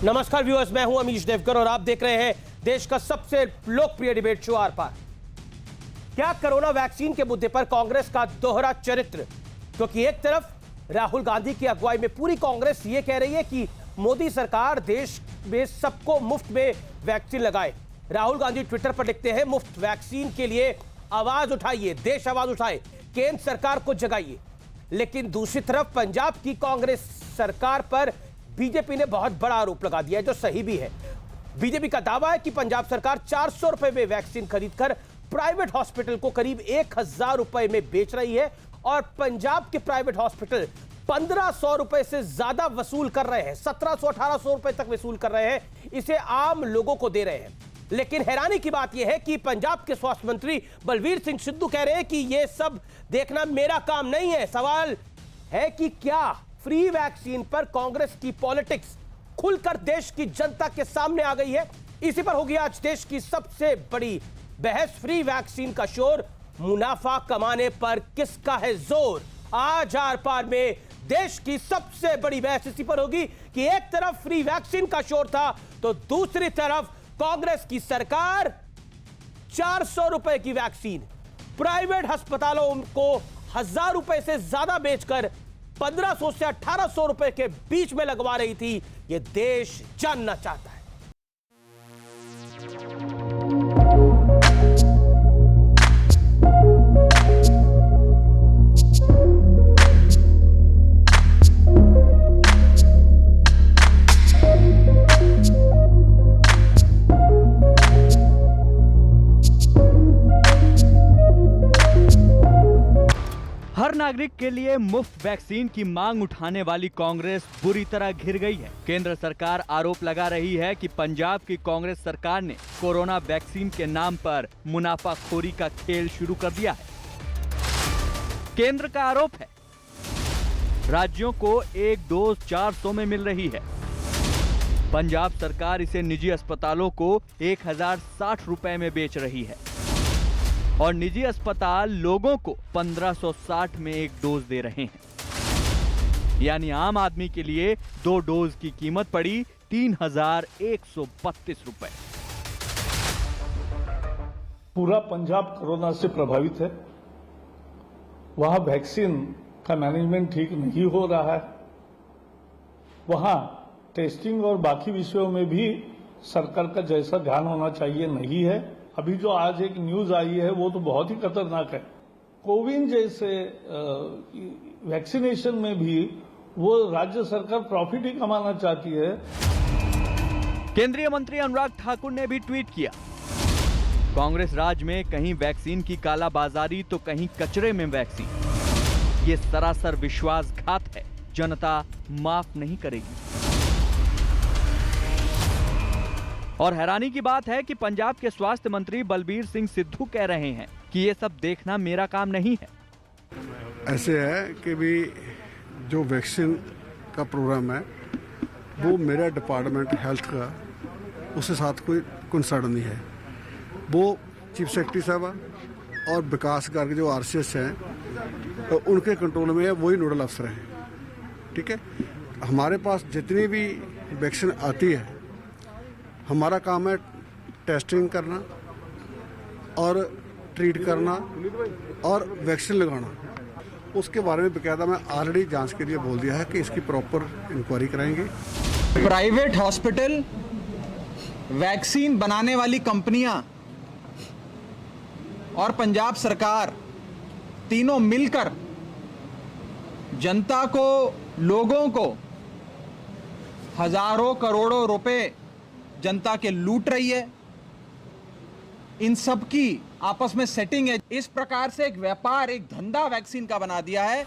नमस्कार व्यूअर्स, मैं हूं अमीश देवकर और आप देख रहे हैं देश का सबसे लोकप्रिय डिबेट शो आर पार। क्या कोरोना वैक्सीन के मुद्दे पर कांग्रेस का दोहरा चरित्र? क्योंकि एक तरफ राहुल गांधी की अगुवाई में पूरी कांग्रेस यह कह रही है कि मोदी सरकार देश में सबको मुफ्त में वैक्सीन लगाए। राहुल गांधी ट्विटर पर लिखते हैं, मुफ्त वैक्सीन के लिए आवाज उठाइए, देश आवाज उठाए, केंद्र सरकार को जगाइए। लेकिन दूसरी तरफ पंजाब की कांग्रेस सरकार पर बीजेपी ने बहुत बड़ा आरोप लगा दिया है, जो सही भी है। बीजेपी का दावा है कि पंजाब सरकार 400 रुपए में वैक्सीन खरीदकर प्राइवेट हॉस्पिटल को करीब 1000 रुपए में बेच रही है और पंजाब के प्राइवेट हॉस्पिटल 1500 रुपए से ज्यादा वसूल कर रहे हैं, 1700-1800 रुपए तक वसूल कर रहे हैं, इसे आम लोगों को दे रहे हैं। लेकिन हैरानी की बात यह है कि पंजाब के स्वास्थ्य मंत्री बलबीर सिंह सिद्धू कह रहे हैं कि यह सब देखना मेरा काम नहीं है। सवाल है कि क्या फ्री वैक्सीन पर कांग्रेस की पॉलिटिक्स खुलकर देश की जनता के सामने आ गई है? इसी पर होगी आज देश की सबसे बड़ी बहस। फ्री वैक्सीन का शोर, मुनाफा कमाने पर किसका है जोर? आज आर पार में देश की सबसे बड़ी बहस इसी पर होगी कि एक तरफ फ्री वैक्सीन का शोर था तो दूसरी तरफ कांग्रेस की सरकार 400 रुपए की वैक्सीन प्राइवेट अस्पतालों को 1000 रुपए से ज्यादा बेचकर 1500 से 1800 रुपए के बीच में लगवा रही थी। यह देश जानना चाहता है। हर नागरिक के लिए मुफ्त वैक्सीन की मांग उठाने वाली कांग्रेस बुरी तरह घिर गई है। केंद्र सरकार आरोप लगा रही है कि पंजाब की कांग्रेस सरकार ने कोरोना वैक्सीन के नाम पर मुनाफाखोरी का खेल शुरू कर दिया है। केंद्र का आरोप है राज्यों को एक डोज 400 में मिल रही है। पंजाब सरकार इसे निजी अस्पतालों को 1060 रुपए में बेच रही है और निजी अस्पताल लोगों को 1560 में एक डोज दे रहे हैं। यानी आम आदमी के लिए 2 डोज की कीमत पड़ी 3132 रुपए। पूरा पंजाब कोरोना से प्रभावित है। वहां वैक्सीन का मैनेजमेंट ठीक नहीं हो रहा है। वहां टेस्टिंग और बाकी विषयों में भी सरकार का जैसा ध्यान होना चाहिए नहीं है। अभी जो आज एक न्यूज आई है वो तो बहुत ही खतरनाक है। कोविन जैसे वैक्सीनेशन में भी वो राज्य सरकार प्रॉफिट ही कमाना चाहती है। केंद्रीय मंत्री अनुराग ठाकुर ने भी ट्वीट किया, कांग्रेस राज में कहीं वैक्सीन की कालाबाजारी तो कहीं कचरे में वैक्सीन। ये सरासर विश्वासघात है, जनता माफ नहीं करेगी। और हैरानी की बात है कि पंजाब के स्वास्थ्य मंत्री बलबीर सिंह सिद्धू कह रहे हैं कि ये सब देखना मेरा काम नहीं है। ऐसे है कि भी जो वैक्सीन का प्रोग्राम है वो मेरा डिपार्टमेंट हेल्थ का उसके साथ कोई कंसर्न नहीं है। वो चीफ सेक्रेटरी साहब और विकास गार्ग के जो आरसीएस हैं तो उनके कंट्रोल में है, वही नोडल अफसर हैं। ठीक है, हमारे पास जितनी भी वैक्सीन आती है हमारा काम है टेस्टिंग करना और ट्रीट करना और वैक्सीन लगाना। उसके बारे में बकायदा मैं ऑलरेडी जांच के लिए बोल दिया है कि इसकी प्रॉपर इंक्वायरी कराएंगे। प्राइवेट हॉस्पिटल, वैक्सीन बनाने वाली कंपनियां और पंजाब सरकार तीनों मिलकर जनता को, लोगों को हजारों करोड़ों रुपए जनता के लूट रही है। इन सब की आपस में सेटिंग है। इस प्रकार से एक व्यापार, एक धंधा वैक्सीन का बना दिया है।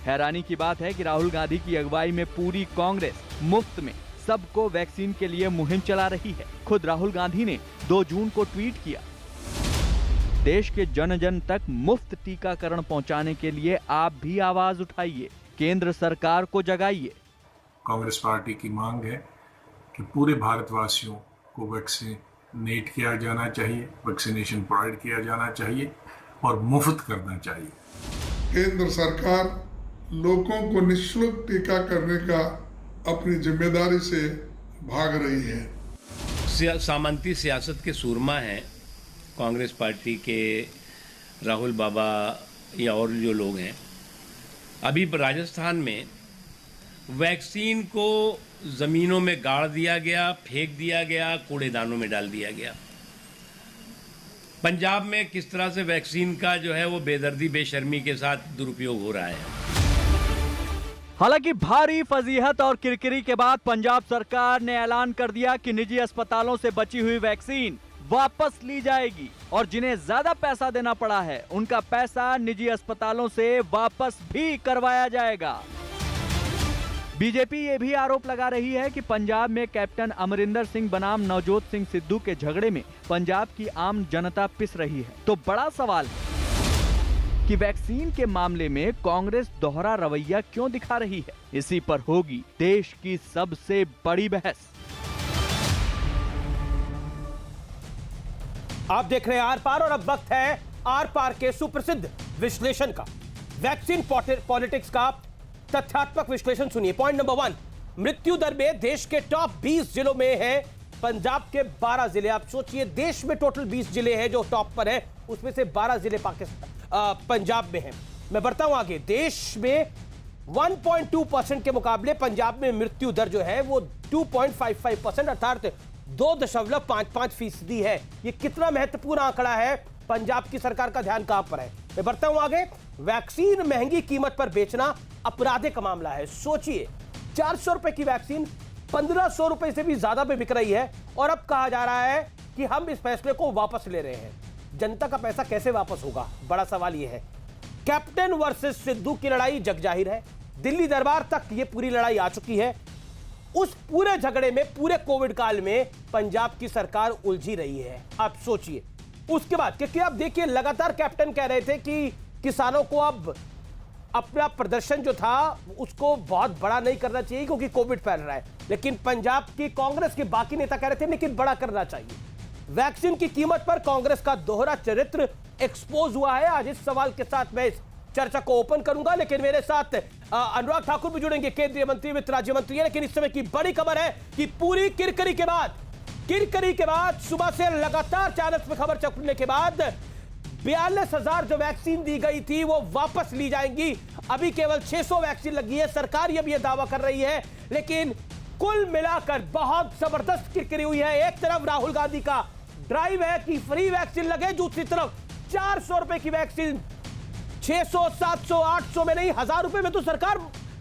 हैरानी की बात है कि राहुल गांधी की अगुवाई में पूरी कांग्रेस मुफ्त में सबको वैक्सीन के लिए मुहिम चला रही है। खुद राहुल गांधी ने 2 जून को ट्वीट किया, देश के जन जन तक मुफ्त टीकाकरण पहुंचाने के लिए आप भी आवाज उठाइए, केंद्र सरकार को जगाइए। कांग्रेस पार्टी की मांग है कि पूरे भारतवासियों को वैक्सीनेट किया जाना चाहिए, वैक्सीनेशन प्रोवाइड किया जाना चाहिए और मुफ्त करना चाहिए। केंद्र सरकार लोगों को निःशुल्क टीका करने का अपनी जिम्मेदारी से भाग रही है। सामंती सियासत के सूरमा हैं कांग्रेस पार्टी के राहुल बाबा या और जो लोग हैं। अभी राजस्थान में वैक्सीन को ज़मीनों में गाड़ दिया गया, फेंक दिया गया, कूड़ेदानों में डाल दिया गया। पंजाब में किस तरह से वैक्सीन का जो है वो बेदर्दी बेशर्मी के साथ दुरुपयोग हो रहा है। हालांकि भारी फजीहत और किरकिरी के बाद पंजाब सरकार ने ऐलान कर दिया कि निजी अस्पतालों से बची हुई वैक्सीन वापस ली जाएगी और जिन्हें ज्यादा पैसा देना पड़ा है उनका पैसा निजी अस्पतालों से वापस भी करवाया जाएगा। बीजेपी ये भी आरोप लगा रही है कि पंजाब में कैप्टन अमरिंदर सिंह बनाम नवजोत सिंह सिद्धू के झगड़े में पंजाब की आम जनता पिस रही है। तो बड़ा सवाल है कि वैक्सीन के मामले में कांग्रेस दोहरा रवैया क्यों दिखा रही है। इसी पर होगी देश की सबसे बड़ी बहस। आप देख रहे हैं आर पार और अब वक्त है आर पार के सुप्रसिद्ध विश्लेषण का। वैक्सीन पॉलिटिक्स का तथ्यात्मक विश्लेषण सुनिए। पॉइंट नंबर 1, मृत्यु दर में देश के टॉप 20 जिलों में है पंजाब के 12 जिले। आप सोचिए, देश में टोटल 20 जिले हैं जो टॉप पर है, उसमें से 12 जिले पंजाब में हैं। मैं बढ़ता हूं आगे। देश में 1.2% के मुकाबले पंजाब में मृत्यु दर जो है वो 2.55% अर्थात 2.55% है। ये कितना महत्वपूर्ण आंकड़ा है। पंजाब की सरकार का ध्यान कहां पर है। मैं बढ़ता हूं आगे। वैक्सीन महंगी कीमत पर बेचना आपराधिक मामला है। सोचिए, 400 रुपए की वैक्सीन 1500 रुपए से भी ज्यादा पे बिक रही है और अब कहा जा रहा है कि हम इस फैसले को वापस ले रहे हैं। जनता का पैसा कैसे वापस होगा, बड़ा सवाल यह है। कैप्टन वर्सेस सिद्धू की लड़ाई जग जाहिर है। दिल्ली दरबार तक यह पूरी लड़ाई आ चुकी है। उस पूरे झगड़े में, पूरे कोविड काल में पंजाब की सरकार उलझी रही है। आप सोचिए उसके बाद, क्योंकि आप देखिए लगातार कैप्टन कह रहे थे कि किसानों को अब अपना प्रदर्शन जो था उसको बहुत बड़ा नहीं करना चाहिए क्योंकि कोविड फैल रहा है, लेकिन पंजाब की कांग्रेस के बाकी नेता कह रहे थे लेकिन बड़ा करना चाहिए। वैक्सीन की कीमत पर कांग्रेस का दोहरा चरित्र एक्सपोज हुआ है। आज इस सवाल के साथ मैं इस चर्चा को ओपन करूंगा, लेकिन मेरे साथ अनुराग ठाकुर भी जुड़ेंगे, केंद्रीय मंत्री, वित्त राज्य मंत्री है। लेकिन इस समय की बड़ी खबर है कि पूरी किरकिरी के बाद सुबह से लगातार चैनल्स में खबर चलने के बाद 42,000 जो वैक्सीन दी गई थी वो वापस ली जाएंगी। अभी केवल 600 वैक्सीन लगी है। सरकार ये भी दावा कर रही है, लेकिन कुल मिलाकर बहुत जबरदस्त किरकिरी हुई है। एक तरफ राहुल गांधी का ड्राइव है कि फ्री वैक्सीन लगे, दूसरी तरफ 400 रुपए की वैक्सीन 600, 700, 800 में नहीं, 1000 रुपए में तो सरकार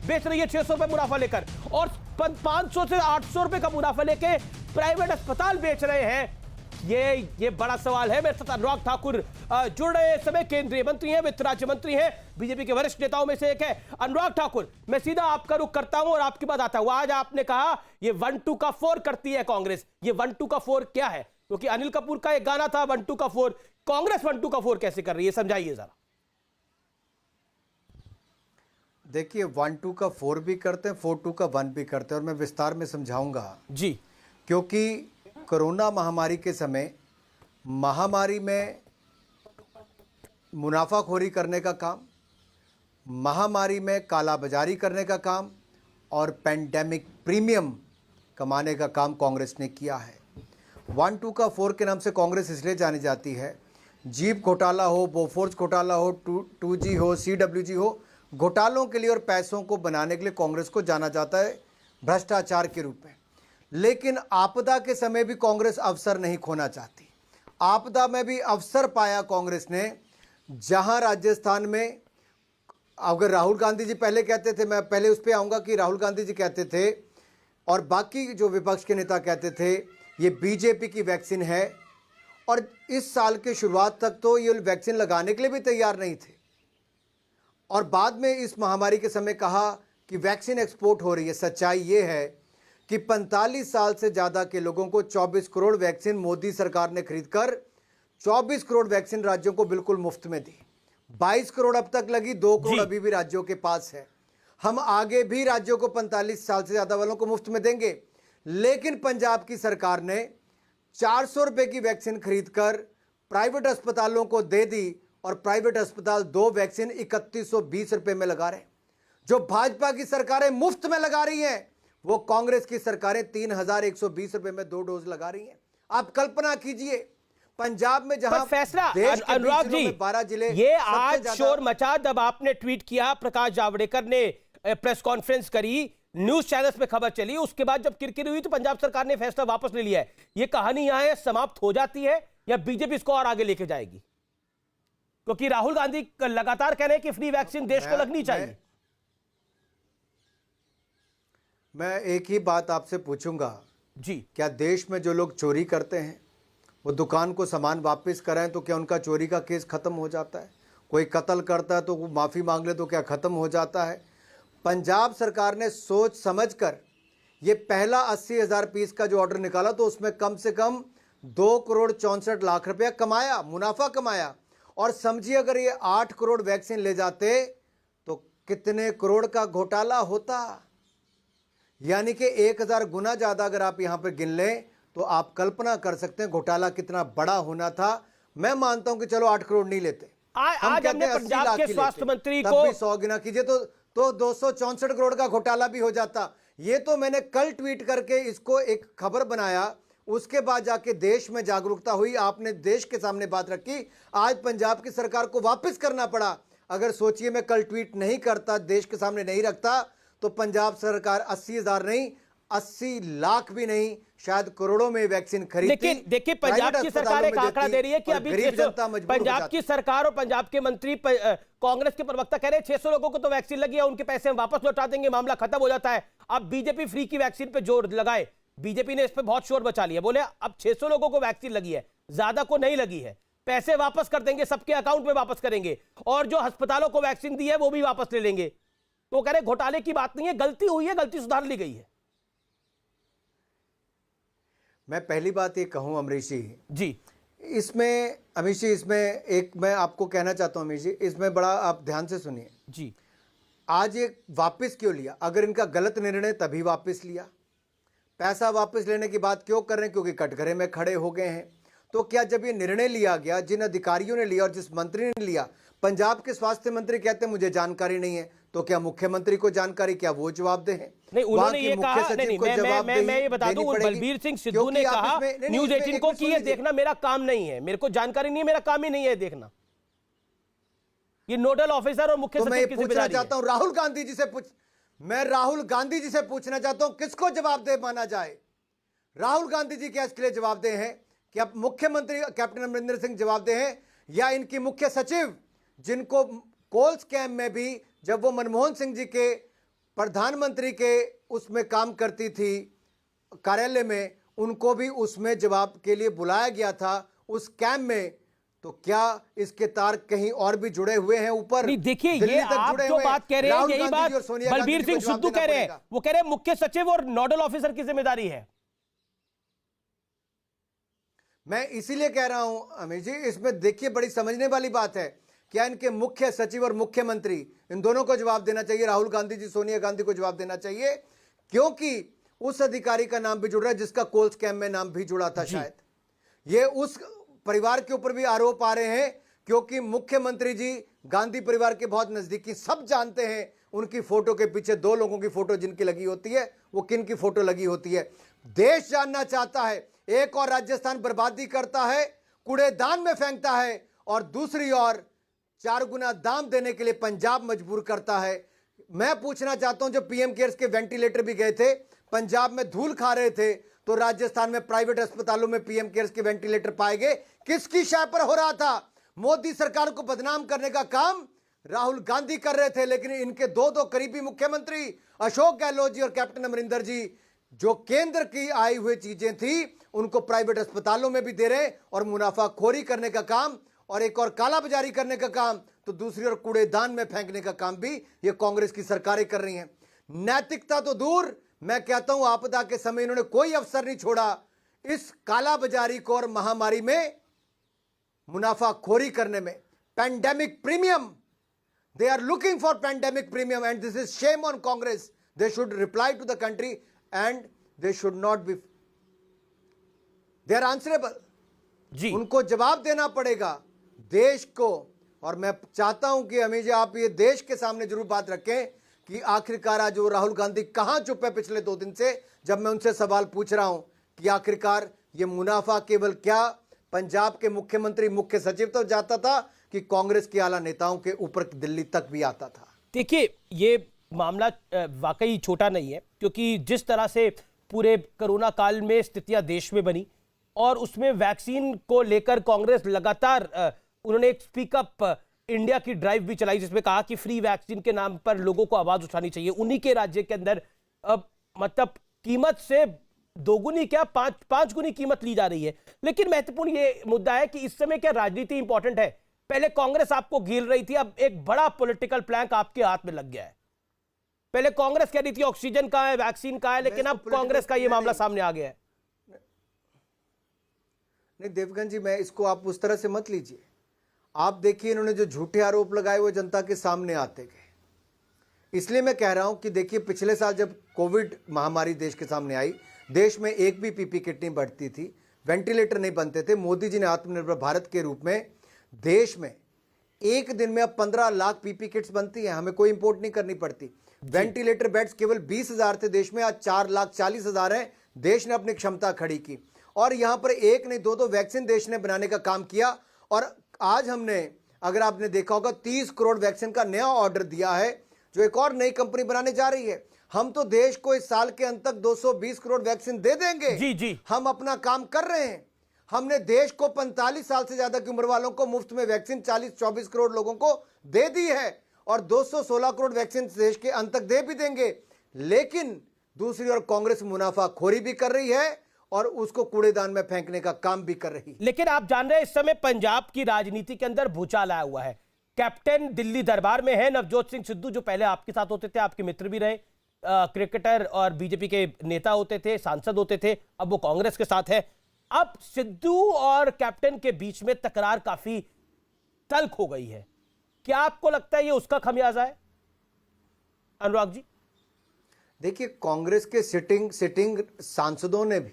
बेच रही है 600 रुपए मुनाफा लेकर, और 500 से 800 रुपए का मुनाफा लेके प्राइवेट अस्पताल बेच रहे हैं। ये बड़ा सवाल है। मेरे साथ अनुराग ठाकुर जुड़ रहे समय, केंद्रीय मंत्री हैं, वित्त राज्य मंत्री हैं, बीजेपी के वरिष्ठ नेताओं में से एक है। अनुराग ठाकुर, मैं सीधा आपका रुख करता हूं और आपकी बात आता हूं। आज आपने कहा ये 1-2 का 4 करती है कांग्रेस। ये 1-2 का 4 क्या है? क्योंकि अनिल कपूर का एक गाना था 1-2 का 4। कांग्रेस 1-2 का 4 कैसे कर रही है, समझाइए जरा। देखिए, 1-2 का 4 भी करते हैं, 4-2 का 1 भी करते हैं, और मैं विस्तार में समझाऊंगा जी। क्योंकि कोरोना महामारी के समय महामारी में मुनाफाखोरी करने का काम, महामारी में कालाबाजारी करने का काम और पेंडेमिक प्रीमियम कमाने का काम कांग्रेस ने किया है। 1-2 का 4 के नाम से कांग्रेस इसलिए जानी जाती है, जीप घोटाला हो, बोफोर्स घोटाला हो, 2G हो, CWG हो, घोटालों के लिए और पैसों को बनाने के लिए कांग्रेस को जाना जाता है भ्रष्टाचार के रूप में। लेकिन आपदा के समय भी कांग्रेस अवसर नहीं खोना चाहती। आपदा में भी अवसर पाया कांग्रेस ने, जहां राजस्थान में, अगर राहुल गांधी जी पहले कहते थे, मैं पहले उस पर आऊँगा कि राहुल गांधी जी कहते थे और बाकी जो विपक्ष के नेता कहते थे ये बीजेपी की वैक्सीन है, और इस साल के शुरुआत तक तो ये वैक्सीन लगाने के लिए भी तैयार नहीं थे, और बाद में इस महामारी के समय कहा कि वैक्सीन एक्सपोर्ट हो रही है। सच्चाई ये है कि 45 साल से ज़्यादा के लोगों को 24 करोड़ वैक्सीन मोदी सरकार ने खरीदकर 24 करोड़ वैक्सीन राज्यों को बिल्कुल मुफ्त में दी। 22 करोड़ अब तक लगी, 2 करोड़ अभी भी राज्यों के पास है। हम आगे भी राज्यों को 45 साल से ज़्यादा वालों को मुफ्त में देंगे। लेकिन पंजाब की सरकार ने 400 रुपये की वैक्सीन खरीदकर प्राइवेट अस्पतालों को दे दी, और प्राइवेट अस्पताल 2 वैक्सीन 3120 रुपये में लगा रहे हैं। जो भाजपा की सरकारें मुफ्त में लगा रही हैं वो कांग्रेस की सरकारें 3,120 रुपए में 2 डोज लगा रही हैं। आप कल्पना कीजिए पंजाब में जहां पर फैसला देश के अनुराग 20 जी, जिलों में 12 जिले ये सबसे आज ज्यादा- शोर मचा जब आपने ट्वीट किया, प्रकाश जावड़ेकर ने प्रेस कॉन्फ्रेंस करी, न्यूज चैनल्स पे खबर चली, उसके बाद जब किरकिरी हुई तो पंजाब सरकार ने फैसला वापस ले लिया है। ये कहानी यहां समाप्त हो जाती है या बीजेपी इसको और आगे लेके जाएगी? क्योंकि राहुल गांधी लगातार कह रहे हैं कि फ्री वैक्सीन देश को लगनी चाहिए। मैं एक ही बात आपसे पूछूंगा जी, क्या देश में जो लोग चोरी करते हैं वो दुकान को सामान वापस कराएं तो क्या उनका चोरी का केस खत्म हो जाता है? कोई कत्ल करता है तो वो माफ़ी मांग ले तो क्या खत्म हो जाता है? पंजाब सरकार ने सोच समझकर ये पहला 80,000 पीस का जो ऑर्डर निकाला तो उसमें कम से कम 2,64,00,000 रुपया कमाया, मुनाफा कमाया। और समझिए अगर ये 8 करोड़ वैक्सीन ले जाते तो कितने करोड़ का घोटाला होता। यानी कि 1,000 गुना ज़्यादा अगर आप यहाँ पर गिन लें तो आप कल्पना कर सकते हैं घोटाला कितना बड़ा होना था। मैं मानता हूं कि चलो 8 करोड़ नहीं लेते, हम आज कहते हमने हैं 80 पंजाब लाख के की स्वास्थ्य लेते। मंत्री तब को भी 100 गुना कीजिए तो 264 करोड़ का घोटाला भी हो जाता। ये तो मैंने कल ट्वीट करके इसको एक खबर बनाया, उसके बाद जाके देश में जागरूकता हुई, आपने देश के सामने बात रखी, आज पंजाब की सरकार को वापस करना पड़ा। अगर सोचिए मैं कल ट्वीट नहीं करता, देश के सामने नहीं रखता, तो पंजाब सरकार 80,000 नहीं 80 लाख भी नहीं शायद करोड़ों में वैक्सीन खरीदती। लेकिन देखिए पंजाब की सरकार एक आंकड़ा दे रही है कि अभी 600 पंजाब की सरकार और पंजाब के मंत्री कांग्रेस के प्रवक्ता कह रहे हैं 600 लोगों को तो वैक्सीन लगी है, उनके पैसे हम वापस लौटा देंगे, मामला खत्म हो जाता है। अब बीजेपी फ्री की वैक्सीन पे जोर लगाए, बीजेपी ने इस पे बहुत शोर बचा लिया, बोले अब 600 लोगों को वैक्सीन लगी है, ज्यादा को नहीं लगी है, पैसे वापस कर देंगे, सबके अकाउंट में वापस करेंगे, और जो अस्पतालों को वैक्सीन दी है वो भी वापस ले लेंगे। तो कह रहे घोटाले की बात नहीं है, गलती हुई है, गलती सुधार ली गई है। मैं पहली बात ये कहूं अमरीश जी, इसमें अमीश जी, इसमें एक मैं आपको कहना चाहता हूं अमीश जी, इसमें बड़ा आप ध्यान से सुनिए जी। आज ये वापस क्यों लिया? अगर इनका गलत निर्णय तभी वापस लिया, पैसा वापस लेने की बात क्यों कर रहे हैं? क्योंकि कटघरे में खड़े हो गए हैं। तो क्या जब ये निर्णय लिया गया, जिन अधिकारियों ने लिया और जिस मंत्री ने लिया, पंजाब के स्वास्थ्य मंत्री कहते हैं मुझे जानकारी नहीं है, तो क्या मुख्यमंत्री को जानकारी, क्या वो जवाबदेह है? नहीं, उन्होंने ये कहा, नहीं, मैं ये बता दूं, बलबीर सिंह सिद्धू ने कहा न्यूज 18 को कि ये देखना मेरा काम नहीं है, मेरे को जानकारी नहीं है, मेरा काम ही नहीं है देखना, ये नोडल ऑफिसर और मुख्य सचिव की जिम्मेदारी है। चाहता हूं राहुल गांधी जी से मैं राहुल गांधी जी से पूछना चाहता हूं किसको जवाबदेह माना जाए? राहुल गांधी जी क्या इसके लिए जवाबदेह हैं? क्या मुख्यमंत्री कैप्टन अमरिंदर सिंह जवाबदेह हैं, या इनकी मुख्य सचिव जिनको कोल स्कैम में भी जब वो मनमोहन सिंह जी के प्रधानमंत्री के उसमें काम करती थी कार्यालय में, उनको भी उसमें जवाब के लिए बुलाया गया था उस स्कैम में, तो क्या इसके तार कहीं और भी जुड़े हुए हैं ऊपर? नहीं, देखिए ये आप जो बात कह रहे हैं यही बात बलबीर सिंह सिद्धू कह रहे हैं, वो कह रहे हैं मुख्य सचिव और नोडल ऑफिसर की जिम्मेदारी है। मैं इसीलिए कह रहा हूं अमित जी, इसमें देखिए बड़ी समझने वाली बात है, क्या इनके मुख्य सचिव और मुख्यमंत्री इन दोनों को जवाब देना चाहिए? राहुल गांधी जी सोनिया गांधी को जवाब देना चाहिए, क्योंकि उस अधिकारी का नाम भी जुड़ रहा है जिसका कोल स्कैम में नाम भी जुड़ा था। शायद ये उस परिवार के ऊपर भी आरोप आ रहे हैं, क्योंकि मुख्यमंत्री जी गांधी परिवार के बहुत नजदीकी, सब जानते हैं उनकी फोटो के पीछे 2 लोगों की फोटो जिनकी लगी होती है वो किन की फोटो लगी होती है। देश जानना चाहता है, एक और राजस्थान बर्बादी करता है, कूड़ेदान में फेंकता है, और दूसरी ओर 4 गुना दाम देने के लिए पंजाब मजबूर करता है। मैं पूछना चाहता हूं, जो पीएम केयर्स के वेंटिलेटर भी गए थे, पंजाब में धूल खा रहे थे, तो राजस्थान में प्राइवेट अस्पतालों में पीएम केयर्स के वेंटिलेटर पाए गए, किसकी शाय पर हो रहा था? मोदी सरकार को बदनाम करने का काम राहुल गांधी कर रहे थे, लेकिन इनके 2 करीबी मुख्यमंत्री अशोक गहलोत जी और कैप्टन अमरिंदर जी, जो केंद्र की आई हुई चीजें थी उनको प्राइवेट अस्पतालों में भी दे रहे, और मुनाफाखोरी करने का काम, और एक और कालाबाजारी करने का काम, तो दूसरी ओर कूड़ेदान में फेंकने का काम भी ये कांग्रेस की सरकारें कर रही हैं। नैतिकता तो दूर, मैं कहता हूं आपदा के समय इन्होंने कोई अवसर नहीं छोड़ा इस कालाबाजारी को और महामारी में मुनाफाखोरी करने में। Pandemic premium, they are looking for pandemic premium, and this is shame on Congress. They should reply to the country and they should not be, they are answerable ji, उनको जवाब देना पड़ेगा देश को। और मैं चाहता हूं कि अमीर जी आप ये देश के सामने जरूर बात रखें कि आखिरकार आज वो राहुल गांधी कहां चुप है पिछले 2 दिन से, जब मैं उनसे सवाल पूछ रहा हूं कि आखिरकार ये मुनाफा केवल क्या पंजाब के मुख्यमंत्री मुख्य सचिव तक जाता था कि कांग्रेस के आला नेताओं के ऊपर दिल्ली तक भी आता था। देखिए, ये मामला वाकई छोटा नहीं है, क्योंकि जिस तरह से पूरे कोरोना काल में स्थितियां देश में बनी और उसमें वैक्सीन को लेकर कांग्रेस लगातार उन्होंने एक स्पीकअप इंडिया की ड्राइव भी चलाई, जिसमें कहा कि फ्री वैक्सीन के नाम पर लोगों को आवाज उठानी चाहिए। उन्हीं के राज्य के अंदर मतलब कीमत से दोगुनी क्या 5 गुनी कीमत ली जा रही है। लेकिन महत्वपूर्ण ये मुद्दा है कि इस समय क्या राजनीति इंपॉर्टेंट है। पहले कांग्रेस आपको घेर रही थी, अब एक बड़ा पॉलिटिकल प्लैंक आपके हाथ में लग गया है। पहले कांग्रेस कह रही थी ऑक्सीजन कहां है, वैक्सीन कहां है, लेकिन अब कांग्रेस का ये मामला सामने आ गया है। नहीं देवगन जी, मैं इसको आप उस तरह से मत लीजिए। आप देखिए, इन्होंने जो झूठे आरोप लगाए वो जनता के सामने आते गए। इसलिए मैं कह रहा हूं कि देखिए, पिछले साल जब कोविड महामारी देश के सामने आई, देश में एक भी पीपी किट नहीं बढ़ती थी, वेंटिलेटर नहीं बनते थे। मोदी जी ने आत्मनिर्भर भारत के रूप में देश में एक दिन में अब 15 लाख पीपी किट्स बनती हैं, हमें कोई इंपोर्ट नहीं करनी पड़ती। वेंटिलेटर बेड्स केवल 20,000 थे देश में, आज 4,40,000 हैं। देश ने अपनी क्षमता खड़ी की और यहां पर एक नहीं 2 वैक्सीन देश ने बनाने का काम किया। और आज हमने, अगर आपने देखा होगा, 30 करोड़ वैक्सीन का नया ऑर्डर दिया है, जो एक और नई कंपनी बनाने जा रही है। हम तो देश को इस साल के अंत तक 220 करोड़ वैक्सीन दे देंगे। जी जी, हम अपना काम कर रहे हैं। हमने देश को 45 साल से ज्यादा की उम्र वालों को मुफ्त में वैक्सीन 40-24 करोड़ लोगों को दे दी है और 216 करोड़ वैक्सीन देश के अंत तक दे भी देंगे। लेकिन दूसरी ओर कांग्रेस मुनाफाखोरी भी कर रही है और उसको कूड़ेदान में फेंकने का काम भी कर रही है। लेकिन आप जान रहे हैं इस समय पंजाब की राजनीति के अंदर भूचाल आया हुआ है। कैप्टन दिल्ली दरबार में है नवजोत सिंह सिद्धू, जो पहले आपके साथ होते थे, आपके मित्र भी रहे, क्रिकेटर और बीजेपी के नेता होते थे, सांसद होते थे, अब वो कांग्रेस के साथ है। अब सिद्धू और कैप्टन के बीच में तकरार काफी तल्ख हो गई है। क्या आपको लगता है ये उसका खमियाजा है, अनुराग जी? देखिए, कांग्रेस के सिटिंग सांसदों ने भी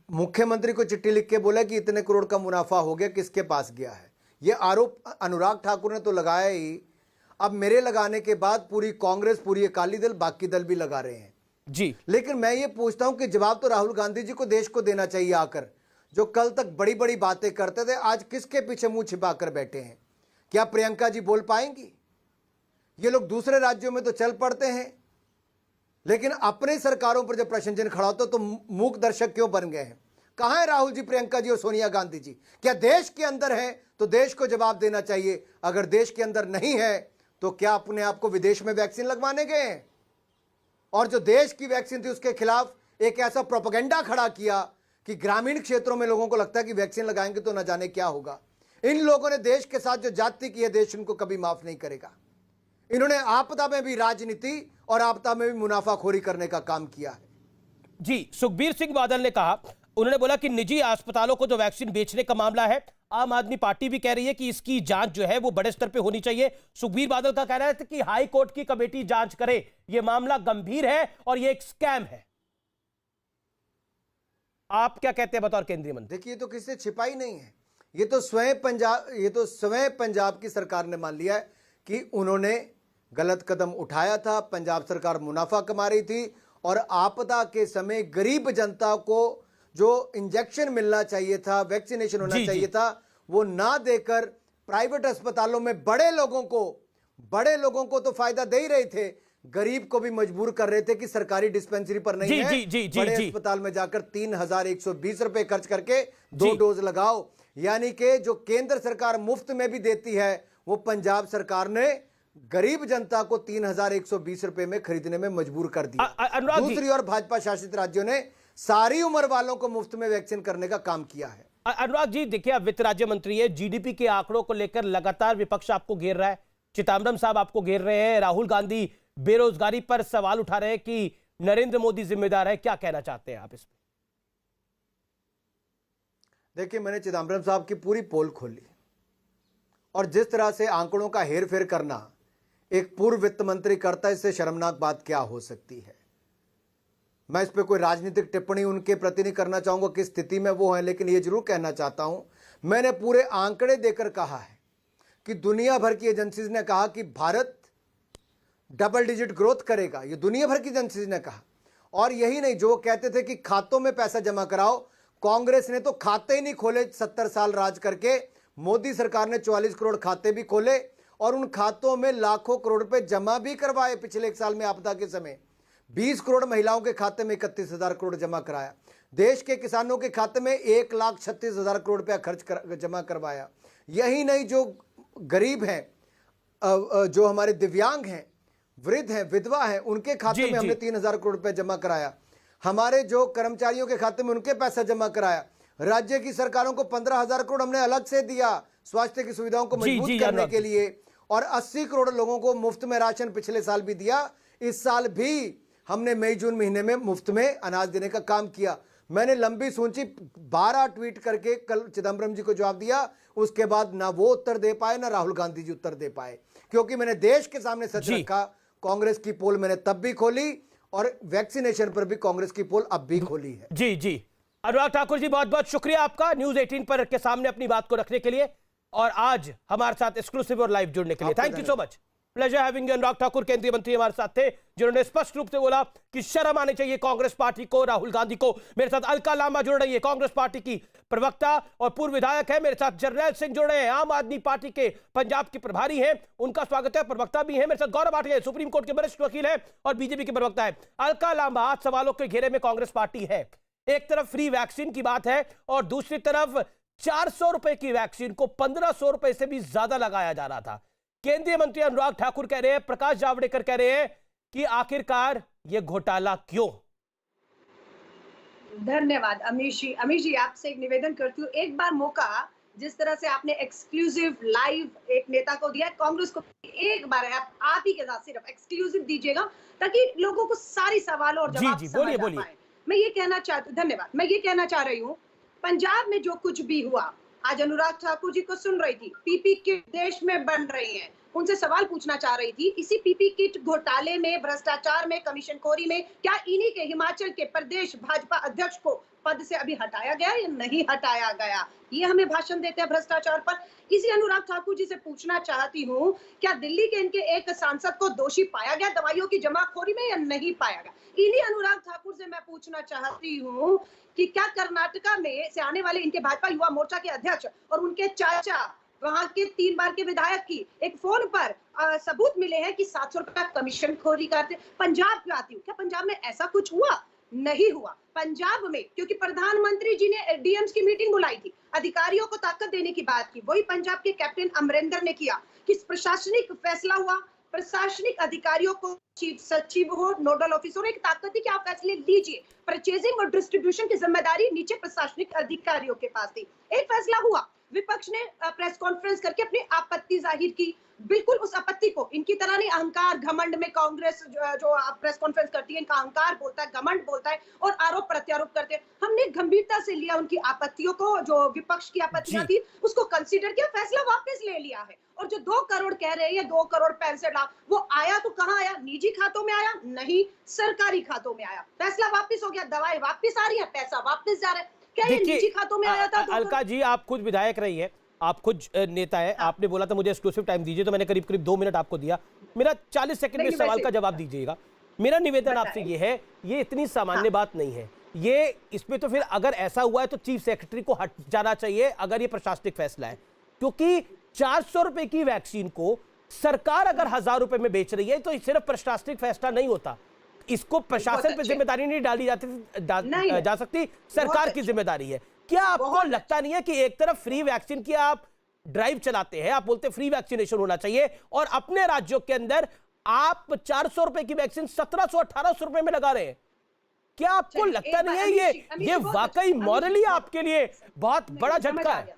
मुख्यमंत्री को चिट्ठी लिख के बोला कि इतने करोड़ का मुनाफा हो गया, किसके पास गया है। यह आरोप अनुराग ठाकुर ने तो लगाया ही, अब मेरे लगाने के बाद पूरी कांग्रेस, पूरी अकाली दल, बाकी दल भी लगा रहे हैं जी। लेकिन मैं ये पूछता हूं कि जवाब तो राहुल गांधी जी को देश को देना चाहिए आकर, जो कल तक बड़ी बड़ी बातें करते थे, आज किसके पीछे मुंह छिपाकर बैठे हैं। क्या प्रियंका जी बोल पाएंगी? ये लोग दूसरे राज्यों में तो चल पड़ते हैं, लेकिन अपने सरकारों पर जब प्रश्न चिन्ह खड़ा होता तो मूक दर्शक क्यों बन गए हैं? कहां है राहुल जी, प्रियंका जी और सोनिया गांधी जी? क्या देश के अंदर है तो देश को जवाब देना चाहिए, अगर देश के अंदर नहीं है तो क्या अपने आप को विदेश में वैक्सीन लगवाने गए हैं? और जो देश की वैक्सीन थी उसके खिलाफ एक ऐसा प्रोपेगेंडा खड़ा किया कि ग्रामीण क्षेत्रों में लोगों को लगता है कि वैक्सीन लगाएंगे तो न जाने क्या होगा। इन लोगों ने देश के साथ जो जाति की है, देश उनको कभी माफ नहीं करेगा। इन्होंने आपदा में भी राजनीति और आपदा में भी मुनाफाखोरी करने का काम किया है। जी, सुखबीर सिंह बादल ने कहा, उन्होंने बोला कि निजी अस्पतालों को जो वैक्सीन बेचने का मामला है, आम आदमी पार्टी भी कह रही है कि इसकी जांच जो है वो बड़े स्तर पे होनी चाहिए। सुखबीर बादल का कहना है कि हाई कोर्ट की कमेटी जांच करे, यह मामला गंभीर है और यह एक स्कैम है। आप क्या कहते हैं बतौर केंद्रीय मंत्री? देखिए, तो किसी से छिपाई नहीं है, ये तो स्वयं पंजाब की सरकार ने मान लिया है कि उन्होंने गलत कदम उठाया था। पंजाब सरकार मुनाफा कमा रही थी और आपदा के समय गरीब जनता को जो इंजेक्शन मिलना चाहिए था, वैक्सीनेशन होना चाहिए था, वो ना देकर प्राइवेट अस्पतालों में बड़े लोगों को तो फायदा दे ही रहे थे, गरीब को भी मजबूर कर रहे थे कि सरकारी डिस्पेंसरी पर नहीं है, बड़े अस्पताल में जाकर 3,120 रुपए खर्च करके 2 डोज लगाओ। यानी कि जो केंद्र सरकार मुफ्त में भी देती है, वो पंजाब सरकार ने गरीब जनता को 3,120 रुपए में खरीदने में मजबूर कर दिया। दूसरी ओर भाजपा शासित राज्यों ने सारी उम्र वालों को मुफ्त में वैक्सीन करने का काम किया है। अनुराग जी, देखिए, आप वित्त राज्य मंत्री है, जीडीपी के आंकड़ों को लेकर लगातार विपक्ष आपको घेर रहा है, चिदंबरम साहब आपको घेर रहे हैं, राहुल गांधी बेरोजगारी पर सवाल उठा रहे हैं कि नरेंद्र मोदी जिम्मेदार है। क्या कहना चाहते हैं आप इस पर? देखिए, मैंने चिदंबरम साहब की पूरी पोल खोली और जिस तरह से आंकड़ों का हेरफेर करना एक पूर्व वित्त मंत्री करता है, इससे शर्मनाक बात क्या हो सकती है। मैं इस पर कोई राजनीतिक टिप्पणी उनके प्रति नहीं करना चाहूंगा किस स्थिति में वो हैं, लेकिन ये जरूर कहना चाहता हूं, मैंने पूरे आंकड़े देकर कहा है कि दुनिया भर की एजेंसीज ने कहा कि भारत डबल डिजिट ग्रोथ करेगा, ये दुनिया भर की जनता ने कहा। और यही नहीं, जो कहते थे कि खातों में पैसा जमा कराओ, कांग्रेस ने तो खाते ही नहीं खोले 70 साल राज करके। मोदी सरकार ने 44 करोड़ खाते भी खोले और उन खातों में लाखों करोड़ रुपए जमा भी करवाए। पिछले 1 साल में आपदा के समय 20 करोड़ महिलाओं के खाते में 31,000 करोड़ जमा कराया। देश के किसानों के खाते में 1,36,000 करोड़ रुपया जमा करवाया। यही नहीं, जो गरीब हैं, जो हमारे दिव्यांग हैं, वृद्ध हैं, विधवा हैं, उनके खाते में हमने 3,000 करोड़ रुपए जमा कराया। हमारे जो कर्मचारियों के खाते में उनके पैसा जमा कराया। राज्य की सरकारों को 15,000 करोड़ हमने अलग से दिया स्वास्थ्य की सुविधाओं को मजबूत करने के लिए, और 80 करोड़ लोगों को मुफ्त में राशन पिछले साल भी दिया। इस साल भी हमने मई जून महीने में मुफ्त में अनाज देने का काम किया। मैंने लंबी सूची 12 ट्वीट करके कल चिदम्बरम जी को जवाब दिया, उसके बाद ना वो उत्तर दे पाए ना राहुल गांधी जी उत्तर दे पाए, क्योंकि मैंने देश के सामने सच रखा। कांग्रेस की पोल मैंने तब भी खोली और वैक्सीनेशन पर भी कांग्रेस की पोल अब भी खोली है। जी जी, अनुराग ठाकुर जी, बहुत बहुत शुक्रिया आपका न्यूज 18 पर के सामने अपनी बात को रखने के लिए और आज हमारे साथ एक्सक्लूसिव और लाइव जुड़ने के लिए। Thank you so much. Pleasure having you. Anurag Thakur केंद्रीय मंत्री हमारे साथ थे, जिन्होंने स्पष्ट रूप से बोला कि शर्म आनी चाहिए कांग्रेस पार्टी को, राहुल गांधी को। मेरे साथ अलका लांबा जुड़ रही है, कांग्रेस पार्टी की प्रवक्ता और पूर्व विधायक है। मेरे साथ जर्नैल सिंह जुड़ रहे हैं, आम आदमी पार्टी के पंजाब के प्रभारी हैं, उनका स्वागत है, प्रवक्ता भी है। मेरे साथ गौरव भाटिया सुप्रीम कोर्ट के वरिष्ठ वकील है और बीजेपी के प्रवक्ता है। अलका लांबा, आज सवालों के घेरे में कांग्रेस पार्टी है। एक तरफ फ्री वैक्सीन की बात है और दूसरी तरफ 400 रुपए की वैक्सीन को 1500 रुपए से भी ज्यादा लगाया जा रहा था। केंद्रीय मंत्री अनुराग ठाकुर कह रहे हैं, प्रकाश जावड़ेकर कह रहे हैं कि आखिरकार यह घोटाला क्यों। धन्यवाद अमीश जी। अमीश जी, आपसे एक निवेदन करती हूँ, एक बार मौका जिस तरह से आपने एक्सक्लूसिव लाइव एक नेता को दिया, कांग्रेस को एक बार आप ही के साथ सिर्फ एक्सक्लूसिव दीजिएगा ताकि लोगों को सारी सवालों और जवाब समझ आ पाए। मैं ये कहना चाहती हूँ, धन्यवाद, मैं ये कहना चाह रही हूँ, पंजाब में जो कुछ भी हुआ, आज अनुराग ठाकुर जी को सुन रही थी, पीपी किट देश में बन रही है, उनसे सवाल पूछना चाह रही थी, इसी पीपी किट घोटाले में, भ्रष्टाचार में, कमीशनखोरी में, क्या इन्हीं के हिमाचल के प्रदेश भाजपा अध्यक्ष को पद से अभी हटाया गया या नहीं हटाया गया? ये हमें भाषण देते हैं भ्रष्टाचार पर। इसी अनुराग ठाकुर जी से पूछना चाहती हूँ, क्या दिल्ली के इनके एक सांसद को दोषी पाया गया दवाइयों की जमाखोरी में या नहीं पाया गया? इन्हीं अनुराग ठाकुर से मैं पूछना चाहती हूँ कि क्या कर्नाटका में से आने वाले इनके भाजपा युवा मोर्चा के अध्यक्ष और उनके चाचा, वहां के 3 बार के विधायक की एक फोन पर सबूत मिले हैं कि 700 रुपया कमीशन खोरी करते। पंजाब पे आती हूँ, क्या पंजाब में ऐसा कुछ हुआ? नहीं हुआ। पंजाब में क्योंकि प्रधानमंत्री जी ने डीएम्स की मीटिंग बुलाई थी, अधिकारियों को ताकत देने की बात की, वही पंजाब के कैप्टन अमरिंदर ने किया कि प्रशासनिक फैसला हुआ, प्रशासनिक अधिकारियों को चीफ सचिव हो, नोडल ऑफिसर एक ताकत दी कि आप फैसले लीजिए। परचेजिंग और डिस्ट्रीब्यूशन की जिम्मेदारी नीचे प्रशासनिक अधिकारियों के पास थी। एक फैसला हुआ, विपक्ष ने प्रेस कॉन्फ्रेंस करके अपनी आपत्ति जाहिर की। बिल्कुल उस आपत्ति को, इनकी तरह नहीं अहंकार घमंड में कांग्रेस जो प्रेस कॉन्फ्रेंस करती है, इनका अहंकार बोलता है, घमंड बोलता है और आरोप प्रत्यारोप करते हैं। हमने गंभीरता से लिया उनकी आपत्तियों को, जो विपक्ष की आपत्तियां थी उसको कंसीडर किया, फैसला वापस ले लिया है। और जो 2 करोड़ कह रहे हैं, 2 करोड़ 65 लाख, वो आया तो कहाँ आया? निजी खातों में आया? नहीं, सरकारी खातों में आया। फैसला वापस हो गया, दवाएं वापस आ रही है, पैसा वापस जा रहा है। क्या ये निजी खातों में आया था? अलका जी, आप खुद विधायक रही है, आप खुद नेता है, आपने बोला था मुझे एक्सक्लूसिव टाइम दीजिए, तो मैंने करीब 2 मिनट आपको दिया। मेरा 40 सेकंड में सवाल का जवाब दीजिएगा। मेरा निवेदन आपसे ये है, ये इतनी सामान्य बात नहीं है, ये इसमें तो फिर अगर ऐसा हुआ है तो चीफ सेक्रेटरी को हट जाना चाहिए अगर ये प्रशासनिक फैसला है, क्योंकि 400 रुपए की वैक्सीन को सरकार अगर 1000 रुपए में बेच रही है तो सिर्फ प्रशासनिक फैसला नहीं होता, इसको प्रशासन पे जिम्मेदारी नहीं डाली जा सकती, सरकार की जिम्मेदारी है। क्या आपको लगता नहीं है कि एक तरफ फ्री वैक्सीन की आप ड्राइव चलाते हैं, आप बोलते हैं फ्री वैक्सीनेशन होना चाहिए, और अपने राज्यों के अंदर आप 400 रुपए की वैक्सीन 1700-1800 रुपए में लगा रहे हैं? क्या आपको लगता नहीं है ये वाकई मॉरली आपके लिए बहुत बड़ा झटका है?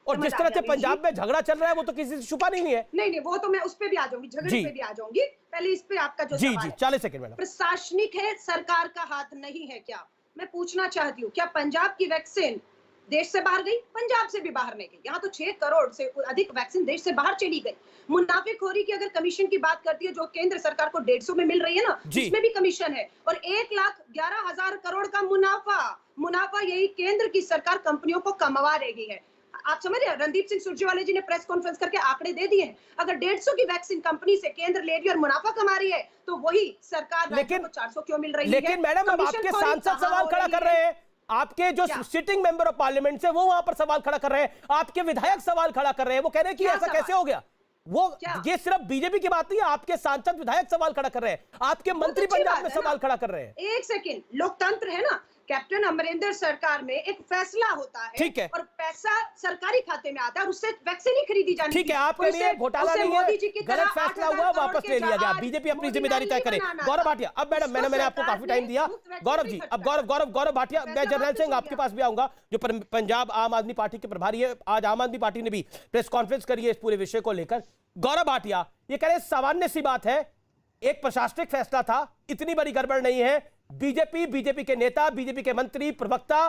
और जिस तरह से पंजाब में झगड़ा चल रहा है वो तो किसी से छुपा नहीं है। नहीं, वो तो मैं उस पे भी आ जाऊंगी, झगड़े पे भी आ जाऊंगी। पहले इस पे आपका जो सवाल है, 40 सेकंड मैडम। प्रशासनिक है, सरकार का हाथ नहीं है क्या? मैं पूछना चाहती हूँ, क्या पंजाब की वैक्सीन देश से बाहर गई? पंजाब से भी बाहर नहीं गई। यहाँ तो 6 करोड़ से अधिक वैक्सीन देश से बाहर चली गई। मुनाफेखोरी की अगर कमीशन की बात करती है, जो केंद्र सरकार को 150 में मिल रही है ना, उसमें भी कमीशन है, और 1,11,000 करोड़ का मुनाफा यही केंद्र की सरकार कंपनियों को कमवा रही है। आप समझ रहे हैं? रणदीप सिंह सुरजेवाला जी ने प्रेस कॉन्फ्रेंस करके आंकड़े दे दिए हैं। अगर 150 की वैक्सीन कंपनी से केंद्र ले रही है और मुनाफा कमा रही है, तो वही सरकार राज्यों को 400 क्यों मिल रही है? लेकिन मैडम, अब आपके सांसद सवाल खड़ा कर रहे हैं, आपके जो सिटिंग मेंबर ऑफ पार्लियामेंट से वो वहां पर सवाल खड़ा कर रहे हैं, आपके विधायक सवाल खड़ा कर रहे हैं, वो कह रहे हैं कि ऐसा कैसे हो गया। वो ये सिर्फ बीजेपी की बात नहीं है, आपके सांसद विधायक सवाल खड़ा कर रहे हैं, आपके मंत्री पंजाब में सवाल खड़ा कर रहे हैं। एक सेकंड, लोकतंत्र है ना। कैप्टन अमरिंदर सरकार में एक फैसला होता है, ठीक है, और पैसा सरकारी खाते में आता है और उससे वैक्सीन ही खरीदी जानी। ठीक है, आपके लिए घोटाला नहीं है, गलत फैसला हुआ, वापस ले लिया गया, बीजेपी अपनी जिम्मेदारी तय करे। गौरव भाटिया, अब मैडम मैंने आपको काफी टाइम दिया। गौरव जी, अब गौरव भाटिया, मैं जर्नैल सिंह आपके पास भी आऊंगा, जो पंजाब आम आदमी पार्टी के प्रभारी है। आज आम आदमी पार्टी ने भी प्रेस कॉन्फ्रेंस करी है इस पूरे विषय को लेकर। गौरव भाटिया, ये कह रहे सामान्य सी बात है, एक प्रशासनिक फैसला था, इतनी बड़ी गड़बड़ नहीं है, बीजेपी के नेता, बीजेपी के मंत्री, प्रवक्ता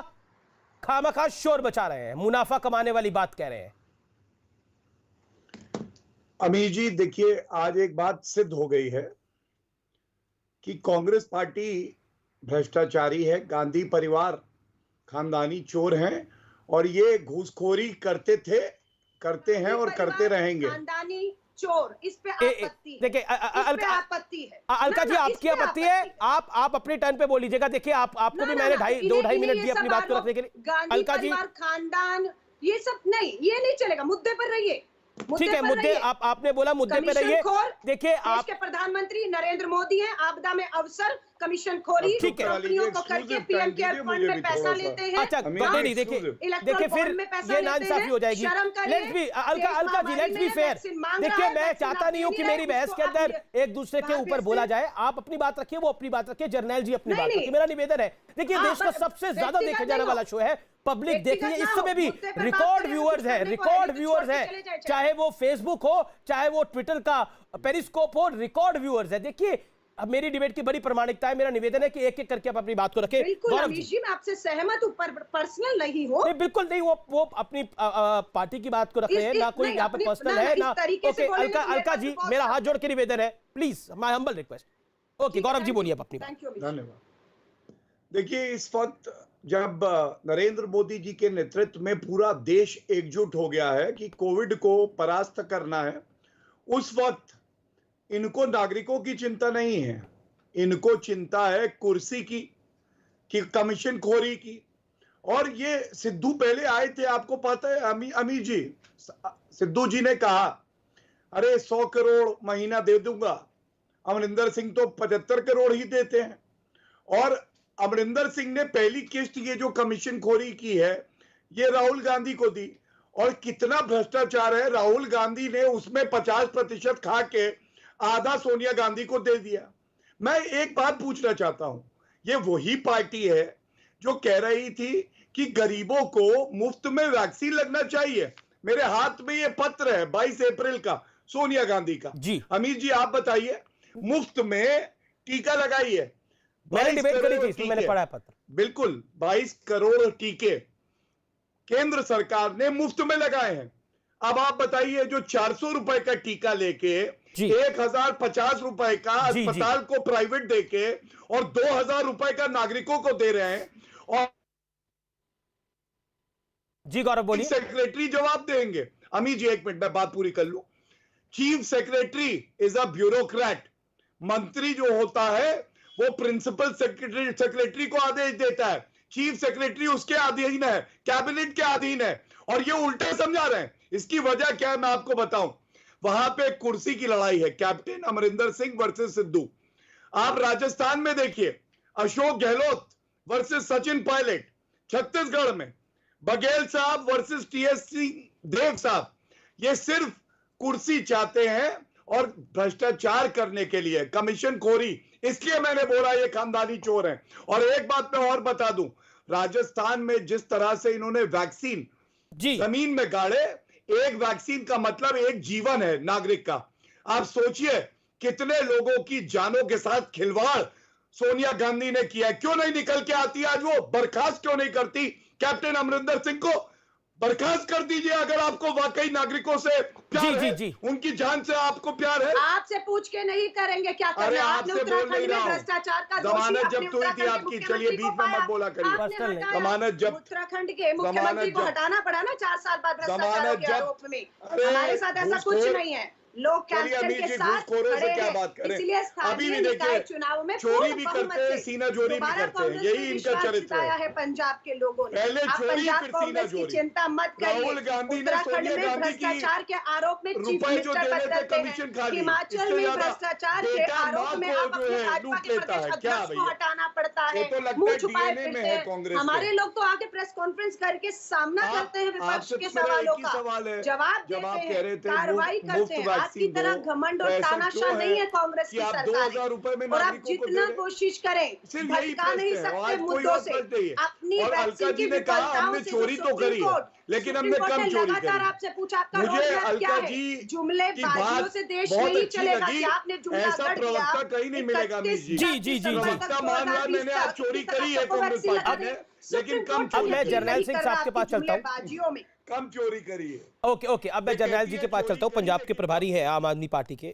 खामखा शोर बचा रहे हैं, मुनाफा कमाने वाली बात कह रहे हैं। अमीर जी, देखिए, आज एक बात सिद्ध हो गई है कि कांग्रेस पार्टी भ्रष्टाचारी है, गांधी परिवार खानदानी चोर हैं, और ये घूसखोरी करते थे, करते हैं और करते रहेंगे। खानदानी चोर, इस पे आपत्ति, देखिए आपत्ति है। अलका जी, आपकी आपत्ति है, आप अपने टर्न पे बोल लीजिएगा। देखिए, आपको भी मैंने 2.5 मिनट दिए अपनी बात को रखने के लिए। अलका जी, खानदान, ये सब नहीं, ये नहीं चलेगा, मुद्दे पर रहिए। ठीक है, मुद्दे आपने बोला, मुद्दे पे रहिए। देखिए, आप के प्रधानमंत्री नरेंद्र मोदी हैं, आपदा में अवसर, कमीशन खोरी, कंपनियों को करके पीएम केयर फंड में पैसा लेते हैं। अच्छा, नहीं, देखिए फिर ये नाइंसाफी हो जाएगी। Let's be Alka ji, let's be fair. देखिए, मैं चाहता नहीं हूं कि मेरी बहस के अंदर एक दूसरे के ऊपर बोला जाए। आप अपनी बात रखिए, वो अपनी बात रखिए, जर्नैल जी अपनी बात रखिए। मेरा निवेदन है, देखिए, देश का सबसे ज्यादा देखा जाने वाला शो है पब्लिक देख रही है, इस समय भी रिकॉर्ड व्यूअर्स है, चाहे वो फेसबुक हो, चाहे वो ट्विटर का पेरिस्कोप हो, रिकॉर्ड व्यूअर्स है। देखिए, अब मेरी डिबेट की बड़ी प्रामाणिकता है, मेरा निवेदन है कि एक एक करके आप अपनी बात को रखें। गौरव जी, मैं आपसे सहमत हूं, पर पर्सनल नहीं हो। नहीं, बिल्कुल नहीं, वो अपनी पार्टी की बात को रख रहे हैं, ना कोई यहाँ पे पर्सनल है ना। ओके, अलका जी, मेरा हाथ जोड़ के निवेदन है, please, my humble request. Okay, Gaurav ji बोलिए अपनी बात। धन्यवाद। देखिए, इस वक्त जब नरेंद्र मोदी जी के नेतृत्व में पूरा देश एकजुट हो गया है कि कोविड को परास्त करना है, उस वक्त इनको नागरिकों की चिंता नहीं है, इनको चिंता है कुर्सी की, कि कमीशन खोरी की। और ये सिद्धू पहले आए थे, आपको पता है अमीर जी, सिद्धू जी ने कहा अरे 100 करोड़ महीना दे दूंगा। अमरिंदर सिंह तो 75 करोड़ ही देते हैं। और अमरिंदर सिंह ने पहली किस्त ये जो कमीशन खोरी की है, ये राहुल गांधी को दी। और कितना भ्रष्टाचार है, राहुल गांधी ने उसमें 50% खा के आधा सोनिया गांधी को दे दिया। मैं एक बात पूछना चाहता हूं, ये वही पार्टी है जो कह रही थी कि गरीबों को मुफ्त में वैक्सीन लगना चाहिए। मेरे हाथ में ये पत्र है 22 अप्रैल का, सोनिया गांधी का जी। अमीर जी, आप बताइए, मुफ्त में टीका लगाइए। मैंने डिबेट करी थी, इसमें मैंने पढ़ा पत्र। बिल्कुल, 22 करोड़ टीके केंद्र सरकार ने मुफ्त में लगाए हैं। अब आप बताइए, जो 400 रुपए का टीका लेके 1050 रुपए का अस्पताल को प्राइवेट देके और 2000 रुपए का नागरिकों को दे रहे हैं, और जी गौरव बोलिए। सेक्रेटरी जवाब देंगे। अमीर जी, एक मिनट में बात पूरी कर लूं। Chief secretary is a bureaucrat. मंत्री जो होता है वो प्रिंसिपल सेक्रेटरी को आदेश देता है, चीफ सेक्रेटरी उसके अधीन है, कैबिनेट के अधीन है, और ये उल्टा समझा रहे हैं। इसकी वजह क्या है मैं आपको बताऊं। वहां पे कुर्सी की लड़ाई है, कैप्टन अमरिंदर सिंह वर्सेस सिद्धू। आप राजस्थान में देखिए, अशोक गहलोत वर्सेस सचिन पायलट। छत्तीसगढ़ में बघेल साहब वर्सेस टीएस देव साहब। ये सिर्फ कुर्सी चाहते हैं और भ्रष्टाचार करने के लिए, कमीशन खोरी। इसलिए मैंने बोला ये खानदानी चोर हैं। और एक बात मैं और बता दूं, राजस्थान में जिस तरह से इन्होंने वैक्सीन जमीन में गाड़े, एक वैक्सीन का मतलब एक जीवन है नागरिक का। आप सोचिए कितने लोगों की जानों के साथ खिलवाड़ सोनिया गांधी ने किया है। क्यों नहीं निकल के आती आज, वो बर्खास्त क्यों नहीं करती कैप्टन अमरिंदर सिंह को? बर्खास्त कर दीजिए अगर आपको वाकई नागरिकों से प्यार है, उनकी जान से आपको प्यार है। आपसे पूछ के नहीं करेंगे क्या करना। अरे आपने आपसे बोल नहीं उत्तराखंड रहा में हूं। भ्रष्टाचार का जमानत जब्त हुई थी आपकी, चलिए बीच में मत बोला करिए। जमानत जब्त, उत्तराखंड के मुख्यमंत्री को हटाना पड़ा ना 4 साल बाद भ्रष्टाचार के आरोप में। हमारे साथ ऐसा कुछ नहीं है, लोग कैंसर के साथ खड़े क्या हैं, बात करें। इसलिए अभी भी स्थानीय निकाय देखिए, चुनाव में चोरी भी करते हैं, सीना चोरी भी करते हैं, यही इनका चरित्र है पंजाब के लोगों ने। पहले आप चोरी पंजाब फिर कांग्रेस सीना की चोरी। चिंता मत करिए। राहुल गांधी ने उत्तराखंड सोनिया में गांधी की भ्रष्टाचार के आरोप में चीफ रुपए जो मिनिस्टर दे रहे थे बदलते कमीशन खा हैं। ली। हिमाचल इससे में ज्यादा भ्रष्टाचार के बेटा आरोप माँ में को अब जो अपने है भाजपा लूट के लेता प्रदेश है। क्या अध्यक्ष को भैया, हटाना पड़ता ये है, तो लगता मुंह है छुपाए DNA में फिरते है हैं। कांग्रेस हमारे के। लोग तो आके प्रेस कॉन्फ्रेंस करके सामना करते हैं विपक्ष आपसे के तो मेरा सवालों एक ही का, सवाल है, जवाब जब आप देते कह रहे हैं, थे कार्रवाई मुफ्त करते हैं। आपकी वैक्सीन तरह दो, घमंड तो और ऐसा तानाशाह क्यों नहीं है है कांग्रेस कि की आप सरकार 2000 रुपए में और आप नागरिकों को दे जितना रहे हैं? कोशिश करें सिर्फ यही भटका नहीं प्रश्न है, सकते आज कोई मुद्दों और से। प्रश्न नहीं है। अपनी और अलका वैक्सीन जी की ने कहा विफलताओं हमने से चोरी तो करी है, लेकिन हमने कम चोरी लगातार करी। आपसे पूछा आपका मुझे रोड मैप क्या अलका है? जी जुमलेबाजियों बात से देश बहुत नहीं अच्छी चलेगा लगी। कि आपने जुमला ऐसा गढ़ दिया। प्रवक्ता कहीं नहीं मिलेगा अमीश जी। जी। प्रवक्ता मान रहा है मैंने आज चोरी करी है कांग्रेस पार्टी ने, लेकिन कम अब चोरी मैं करी जर्नैल है। सिंह साहब के पास चलता हूं। बाजियों में कम चोरी करी है। ओके, अब मैं जर्नैल जी के पास चलता हूं। पंजाब के प्रभारी है आम आदमी पार्टी के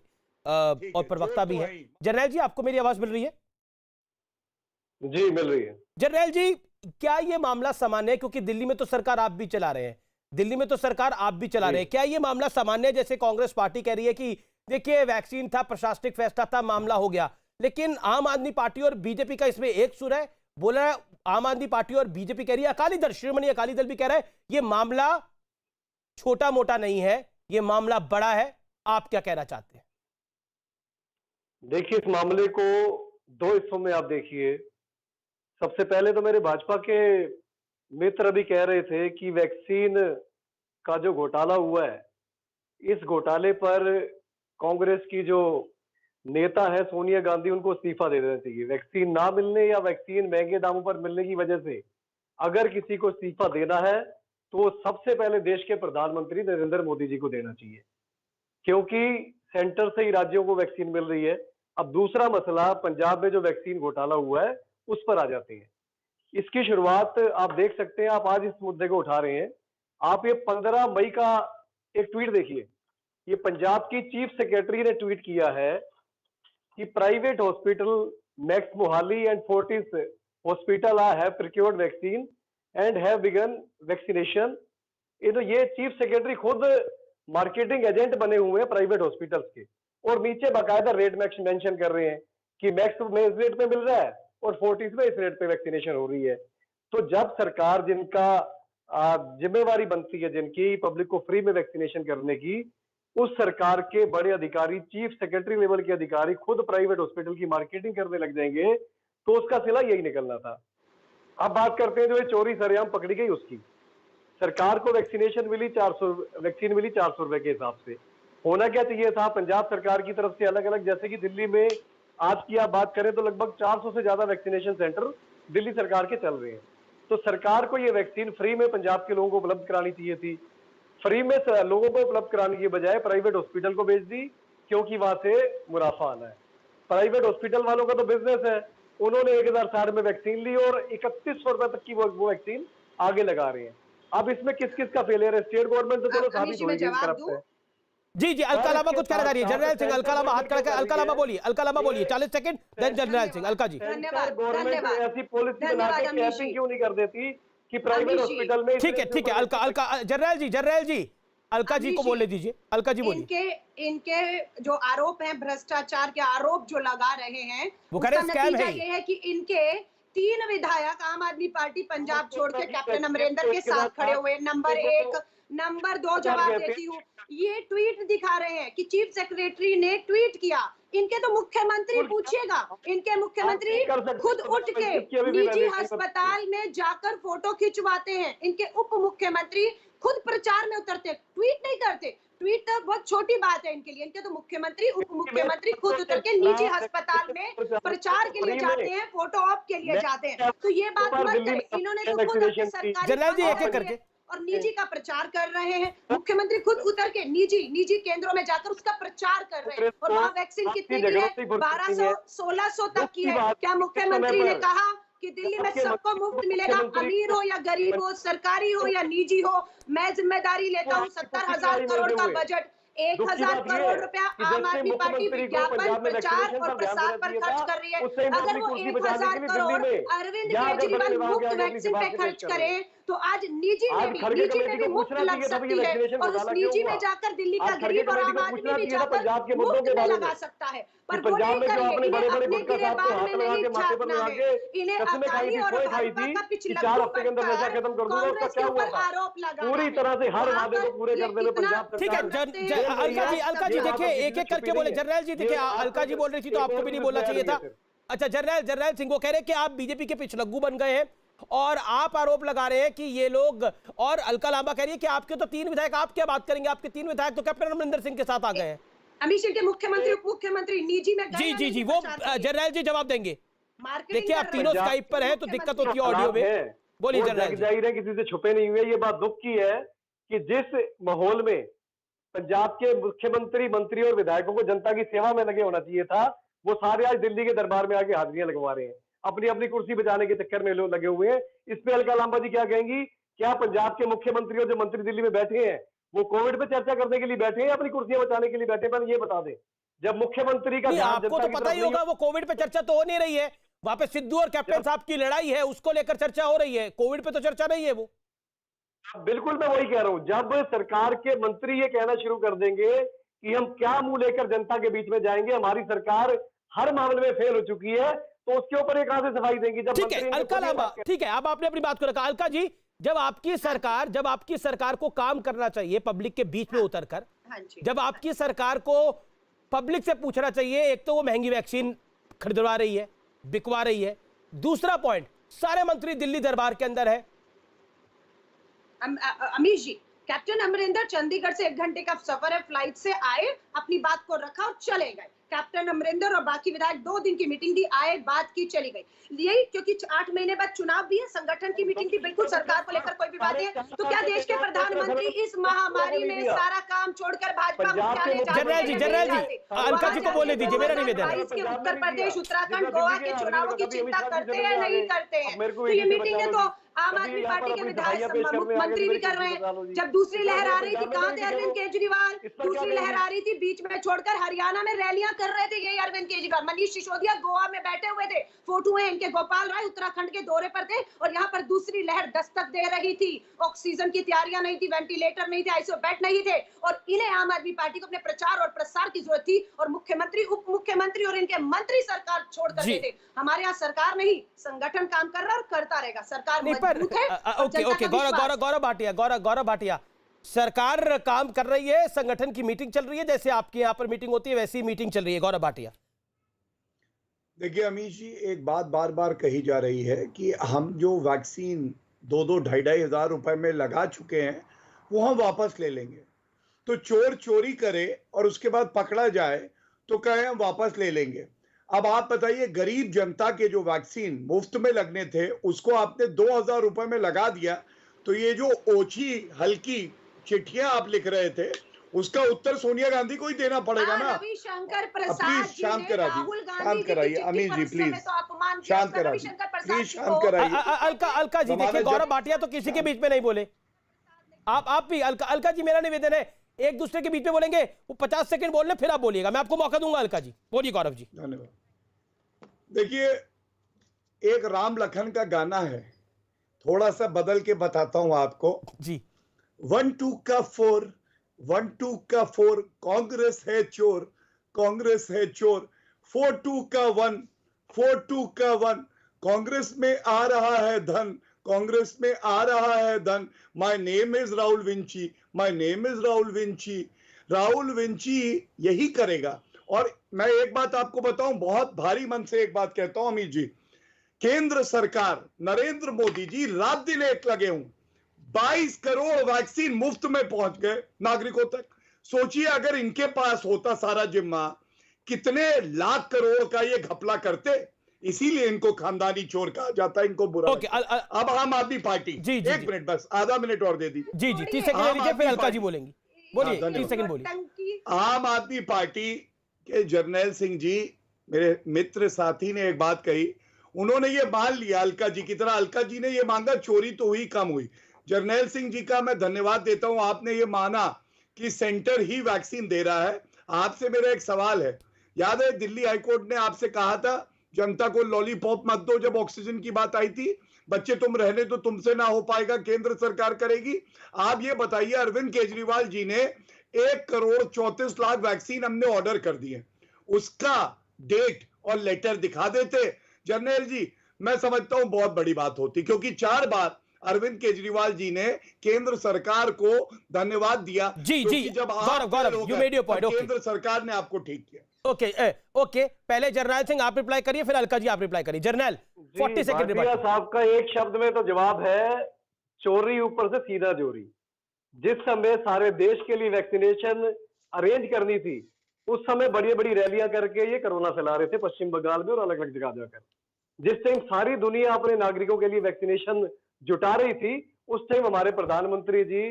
और प्रवक्ता भी है। जर्नैल जी, आपको मेरी आवाज मिल रही है? जी मिल रही है। जर्नैल जी, क्या ये मामला सामान्य है? क्योंकि दिल्ली में तो सरकार आप भी चला रहे हैं, क्या ये मामला सामान्य है? जैसे कांग्रेस पार्टी कह रही है कि देखिए वैक्सीन था, प्रशासनिक फैसला था, मामला हो गया, लेकिन आम आदमी पार्टी और बीजेपी का इसमें एक सुर है। बोला है आम आदमी पार्टी और बीजेपी कह रही है, अकाली दल, शिरोमणि अकाली दल भी कह रहा है ये मामला छोटा मोटा नहीं है, ये मामला बड़ा है। आप क्या कहना चाहते हैं? देखिए, इस मामले को दो हिस्सों में आप देखिए। सबसे पहले तो मेरे भाजपा के मित्र अभी कह रहे थे कि वैक्सीन का जो घोटाला हुआ है, इस घोटाले पर कांग्रेस की जो नेता है सोनिया गांधी, उनको इस्तीफा दे देना चाहिए। वैक्सीन ना मिलने या वैक्सीन महंगे दामों पर मिलने की वजह से अगर किसी को इस्तीफा देना है तो सबसे पहले देश के प्रधानमंत्री नरेंद्र मोदी जी को देना चाहिए, क्योंकि सेंटर से ही राज्यों को वैक्सीन मिल रही है। अब दूसरा मसला, पंजाब में जो वैक्सीन घोटाला हुआ है उस पर आ जाते हैं। इसकी शुरुआत आप देख सकते हैं, आप आज इस मुद्दे को उठा रहे हैं। आप ये 15 मई का एक ट्वीट देखिए। ये पंजाब की चीफ सेक्रेटरी ने ट्वीट किया है कि private hospital max Mohali and Fortis hospital have procured vaccine and have begun vaccination. ये चीफ सेक्रेटरी खुद मार्केटिंग एजेंट बने हुए हैं प्राइवेट हॉस्पिटल्स के, और नीचे बाकायदा रेट मेंशन कर रहे हैं कि मैक्स में इस रेट पे मिल रहा है और फोर्टिस में इस रेट पे वैक्सीनेशन हो रही है। तो जब सरकार, जिनका जिम्मेवारी बनती है जिनकी पब्लिक को फ्री में वैक्सीनेशन करने की, उस सरकार के बड़े अधिकारी, चीफ सेक्रेटरी लेवल के अधिकारी खुद प्राइवेट हॉस्पिटल की मार्केटिंग करने लग जाएंगे, तो उसका सिला यही निकलना था। अब बात करते हैं जो ये चोरी सरेआम पकड़ी गई उसकी। सरकार को वैक्सीनेशन मिली 400 वैक्सीन मिली 400 रुपए के हिसाब से। होना क्या चाहिए था? पंजाब सरकार की तरफ से अलग अलग, जैसे कि दिल्ली में आज की आप बात करें तो लगभग 400 से ज्यादा वैक्सीनेशन सेंटर दिल्ली सरकार के चल रहे हैं। तो सरकार को ये वैक्सीन फ्री में पंजाब के लोगों को उपलब्ध करानी चाहिए थी। फ्री में लोगों को उपलब्ध कराने की बजाय प्राइवेट हॉस्पिटल को भेज दी, क्योंकि वहां से मुनाफा आना है। प्राइवेट हॉस्पिटल वालों का तो बिजनेस है, उन्होंने 1060 में वैक्सीन ली और 3100 रुपए तक की वो वैक्सीन आगे लगा रहे हैं। अब इसमें किस किस का फेलियर है? स्टेट गवर्नमेंट तो चलो साबित होगी तरफ से। जी, अलका लामा कुछ कहना चाहिए। जनरल सिंह, अलका लामा हाथ खड़ा कर, अलका लामा बोलिए, 40 second, then general Singh. Alka ji, government ऐसी पॉलिसी बना के कैपिंग क्यों नहीं कर देती कि प्राइवेट हॉस्पिटल में? ठीक है, अलका जनरल जी, अलका जी को बोले दीजिए। अलका जी बोलिए। इनके जो आरोप हैं, भ्रष्टाचार के आरोप जो लगा रहे हैं, वो कह रहे स्कैम है। ये है कि इनके 3 विधायक आम आदमी पार्टी पंजाब छोड़ के कैप्टन अमरिंदर के साथ खड़े हुए। नंबर 1, नंबर 2 जवाब देती हूँ। ये ट्वीट दिखा रहे हैं कि चीफ सेक्रेटरी ने ट्वीट किया। इनके तो मुख्यमंत्री पूछिएगा, इनके मुख्यमंत्री खुद उठ के निजी अस्पताल में जाकर फोटो खिंचवाते हैं। इनके उप मुख्यमंत्री खुद प्रचार में उतरते, ट्वीट नहीं करते। ट्वीट तो बहुत छोटी बात है इनके लिए। इनके तो मुख्यमंत्री, उप मुख्यमंत्री खुद उतर के निजी अस्पताल में प्रचार के लिए जाते हैं, फोटो ऑप के लिए जाते हैं। तो ये बात मत करें। इन्होंने तो खुद अपने सरकारी और निजी का प्रचार कर रहे हैं। मुख्यमंत्री खुद उतर के निजी केंद्रों में जाकर उसका प्रचार कर रहे हैं। और वहाँ वैक्सीन कितने की है? 1200 1600 तक की है। क्या मुख्यमंत्री ने कहा कि दिल्ली में सबको मुफ्त मिलेगा, अमीर हो या गरीब हो, सरकारी हो या निजी हो। मैं जिम्मेदारी लेता हूँ 70,000 करोड़ का बजट, 1,000 करोड़ रुपया आम आदमी पार्टी विज्ञापन, प्रचार और प्रसार पर खर्च कर रही है। अगर वो 1,000 करोड़ अरविंद केजरीवाल मुफ्त वैक्सीन पे खर्च करें तो आज निजी में भी मुफ्त लग सकती है, और उस निजी में जाकर दिल्ली का गरीब और आम आदमी भी जाकर मुफ्त में लगा सकता है। पर वो नहीं करिए, इन्हें अपने गिरेबान में नहीं झांकना है, इन्हें अकाली और भाजपा का पिछलग्गू बनकर कांग्रेस के ऊपर आरोप लगाना है। पूरी तरह से हर वादे को पूरे करने में पंजाब ठीक है अलका जी देखिए एक एक करके बोले। जर्नैल जी देखिए अलका जी बोल रही थी तो आपको भी नहीं बोलना चाहिए था। अच्छा जर्नैल सिंह वो कह रहे हैं कि आप बीजेपी के पिछलग्गू बन गए हैं और आप आरोप लगा रहे हैं कि ये लोग, और अलका लांबा कह रही है कि आपके तो 3 विधायक, आप क्या बात करेंगे, आपके 3 विधायक तो कैप्टन अमरिंदर सिंह के साथ आ गए हैं। अमित शाह के मुख्यमंत्री उप मुख्यमंत्री निजी में जी वो जर्नैल जी जवाब देंगे। देखिए आप तीनों स्काइप पर हैं तो दिक्कत होती है ऑडियो में। बोलिए जर्नैल जी। जाहिर है किसी से छुपे नहीं हुए। ये बात दुख की है कि जिस माहौल में पंजाब के मुख्यमंत्री, मंत्री और विधायकों को जनता की सेवा में लगे होना चाहिए था, वो सारे आज दिल्ली के दरबार में आके हाजिरियां लगवा रहे हैं, अपनी अपनी कुर्सी बचाने के चक्कर में लोग लगे हुए हैं। इस पे अलका लांबा जी क्या कहेंगी? क्या पंजाब के मुख्यमंत्री और जो मंत्री दिल्ली में बैठे हैं वो कोविड पे चर्चा करने के लिए बैठे हैं, अपनी कुर्सियां बचाने के लिए बैठे हैं? ये बता दें, जब मुख्यमंत्री का आपको तो पता ही होगा वो कोविड पे चर्चा तो हो नहीं रही है, वहां पे सिद्धू और कैप्टन साहब की लड़ाई है, उसको लेकर चर्चा हो रही है, कोविड पे तो चर्चा नहीं है वो। बिल्कुल मैं वही कह रहा हूं, जब सरकार के मंत्री ये कहना शुरू कर देंगे कि हम क्या मुंह लेकर जनता के बीच में जाएंगे, हमारी सरकार हर मामले में फेल हो चुकी है, तो उसके ऊपर एक कहां से सफाई देंगी? जब ठीक है अलका लांबा, ठीक है अब आपने अपनी बात को रखा। अलका जी जब आपकी सरकार को काम करना चाहिए पब्लिक के बीच में उतरकर, जब आपकी सरकार को पब्लिक से पूछना चाहिए, एक तो वो महंगी वैक्सीन खरीदवा रही है, बिकवा रही है, दूसरा पॉइंट सारे मंत्री दिल्ली दरबार के अंदर है। अमीश जी, कैप्टन अमरिंदर चंडीगढ़ से 1 घंटे का सफर है, फ्लाइट से आए, अपनी बात को रखा और चले गए। कैप्टन अमरिंदर और बाकी विधायक 2 दिन की मीटिंग दी, आए, बात की, चली गई। यही क्योंकि 8 महीने बाद चुनाव भी है, संगठन की मीटिंग थी, बिल्कुल सरकार को लेकर कोई भी बात नहीं है। तो क्या देश के प्रधानमंत्री इस महामारी में सारा काम छोड़कर भाजपा मुख्यालय जर्नैल जी अलका जी को बोलने दीजिए, मेरा निवेदन है। उत्तर प्रदेश, उत्तराखंड, गोवा के चुनावों की चिंता करते हैं नहीं करते हैं? तो ये मीटिंगें तो आम आदमी पार्टी के विधायक मुख्यमंत्री भी कर रहे हैं। जब दूसरी लहर आ रही थी, कहां थे अरविंद केजरीवाल? दूसरी लहर आ रही थी, बीच में छोड़कर हरियाणा में रैलियां कर रहे थे यही अरविंद केजरीवाल। मनीष सिसोदिया गोवा में बैठे हुए थे, फोटो है इनके। गोपाल राय उत्तराखंड के दौरे पर थे और यहाँ पर दूसरी लहर दस्तक दे रही थी। ऑक्सीजन की तैयारियां नहीं थी, वेंटिलेटर नहीं थे, आईसीयू बेड नहीं थे, और इन्हें आम आदमी पार्टी को अपने प्रचार और प्रसार की जरूरत थी, और मुख्यमंत्री, उप मुख्यमंत्री और इनके मंत्री सरकार छोड़ कर थे। हमारे यहाँ सरकार नहीं, संगठन काम कर रहा और करता रहेगा। सरकार मजबूत है। ओके गौरव भाटिया, सरकार काम कर रही है, संगठन की मीटिंग चल रही है, जैसे आपके यहाँ पर मीटिंग होती है वैसी मीटिंग चल रही है। गौरव भाटिया, देखिए अमीश जी, एक बात बार बार कही जा रही है कि हम जो वैक्सीन 2-2 हजार रुपए में लगा चुके हैं वो हम वापस ले लेंगे। तो चोर चोरी करे और उसके बाद पकड़ा जाए तो कहे हम वापस ले लेंगे। अब आप बताइए, गरीब जनता के जो वैक्सीन मुफ्त में लगने थे उसको आपने 2,000 रुपए में लगा दिया, तो ये जो ओछी हल्की चिट्ठियां आप लिख रहे थे उसका उत्तर सोनिया गांधी को ही देना पड़ेगा ना। रविशंकर प्रसाद जी ने राहुल गांधी कराइए अमीश जी, प्लीज शांत कराइए, प्लीज शांत कराइए। अलका जी देखिए, गौरव भाटिया तो किसी के बीच में नहीं बोले, आप भी अलका जी, मेरा निवेदन है एक दूसरे के बीच में बोलेंगे, वो 50 सेकंड बोल ले फिर आप बोलिएगा, मैं आपको मौका दूंगा। अलका जी बोलिए। गौरव जी धन्यवाद। देखिए, एक राम लखन का गाना है, थोड़ा सा बदल के बताता हूं आपको जी। 1 2 का 4, 1 2 का 4, कांग्रेस है चोर, कांग्रेस है चोर। 4 2 का 1, 4 2 का 1, कांग्रेस में आ रहा है धन, कांग्रेस में आ रहा है धन। My name is Rahul Vinci, my name is Rahul Vinci. Rahul Vinci यही करेगा। और मैं एक बात आपको बताऊं, बहुत भारी मन से एक बात कहता हूं अमित जी, केंद्र सरकार, नरेंद्र मोदी जी रात दिन एक लगे हूं, 22 करोड़ वैक्सीन मुफ्त में पहुंच गए नागरिकों तक। सोचिए अगर इनके पास होता सारा जिम्मा, कितने लाख करोड़ का ये घपला करते। इसीलिए इनको खानदानी चोर कहा जाता है, इनको बुरा। अब आम आदमी पार्टी, एक मिनट बस, आधा मिनट और दे दीजिए। जी 30 सेकंड ले लीजिए, फिर अलका जी बोलेंगी। बोलिए 30 सेकंड बोलिए। आम आदमी पार्टी के जर्नैल सिंह जी, मेरे मित्र साथी, ने एक बात कही, उन्होंने ये मान लिया अलका जी की तरह। अलका जी ने ये मांगा, चोरी तो हुई, कम हुई। जर्नैल सिंह जी का मैं धन्यवाद देता हूं, आपने ये माना कि सेंटर ही वैक्सीन दे रहा है। आपसे मेरा एक सवाल है, याद है दिल्ली हाईकोर्ट ने आपसे कहा था जनता को लॉलीपॉप मत दो जब ऑक्सीजन की बात आई थी, बच्चे तुम रहने तो तुमसे ना हो पाएगा, केंद्र सरकार करेगी। आप ये बताइए, अरविंद केजरीवाल जी ने 1,34,00,000 वैक्सीन हमने ऑर्डर कर दी है, उसका डेट और लेटर दिखा देते जर्नैल जी, मैं समझता हूं बहुत बड़ी बात होती, क्योंकि 4 बार अरविंद केजरीवाल जी ने केंद्र सरकार को धन्यवाद दिया। जी जी, जब गौरव यू मेड योर पॉइंट, केंद्र सरकार ने आपको ठीक किया। ओके, पहले जर्नैल सिंह आप रिप्लाई करिए, फिर अलका जी आप रिप्लाई करिए। जर्नैल 40 सेकंड भाटिया साहब का एक शब्द में तो जवाब है, चोरी ऊपर से सीधा चोरी। जिस समय सारे देश के लिए वैक्सीनेशन अरेंज करनी थी, उस समय बड़ी बड़ी रैलियां करके ये कोरोना फैला रहे थे पश्चिम बंगाल में और अलग अलग जगह जाकर। जिस टाइम सारी दुनिया अपने नागरिकों के लिए वैक्सीनेशन जुटा रही थी, उस टाइम हमारे प्रधानमंत्री जी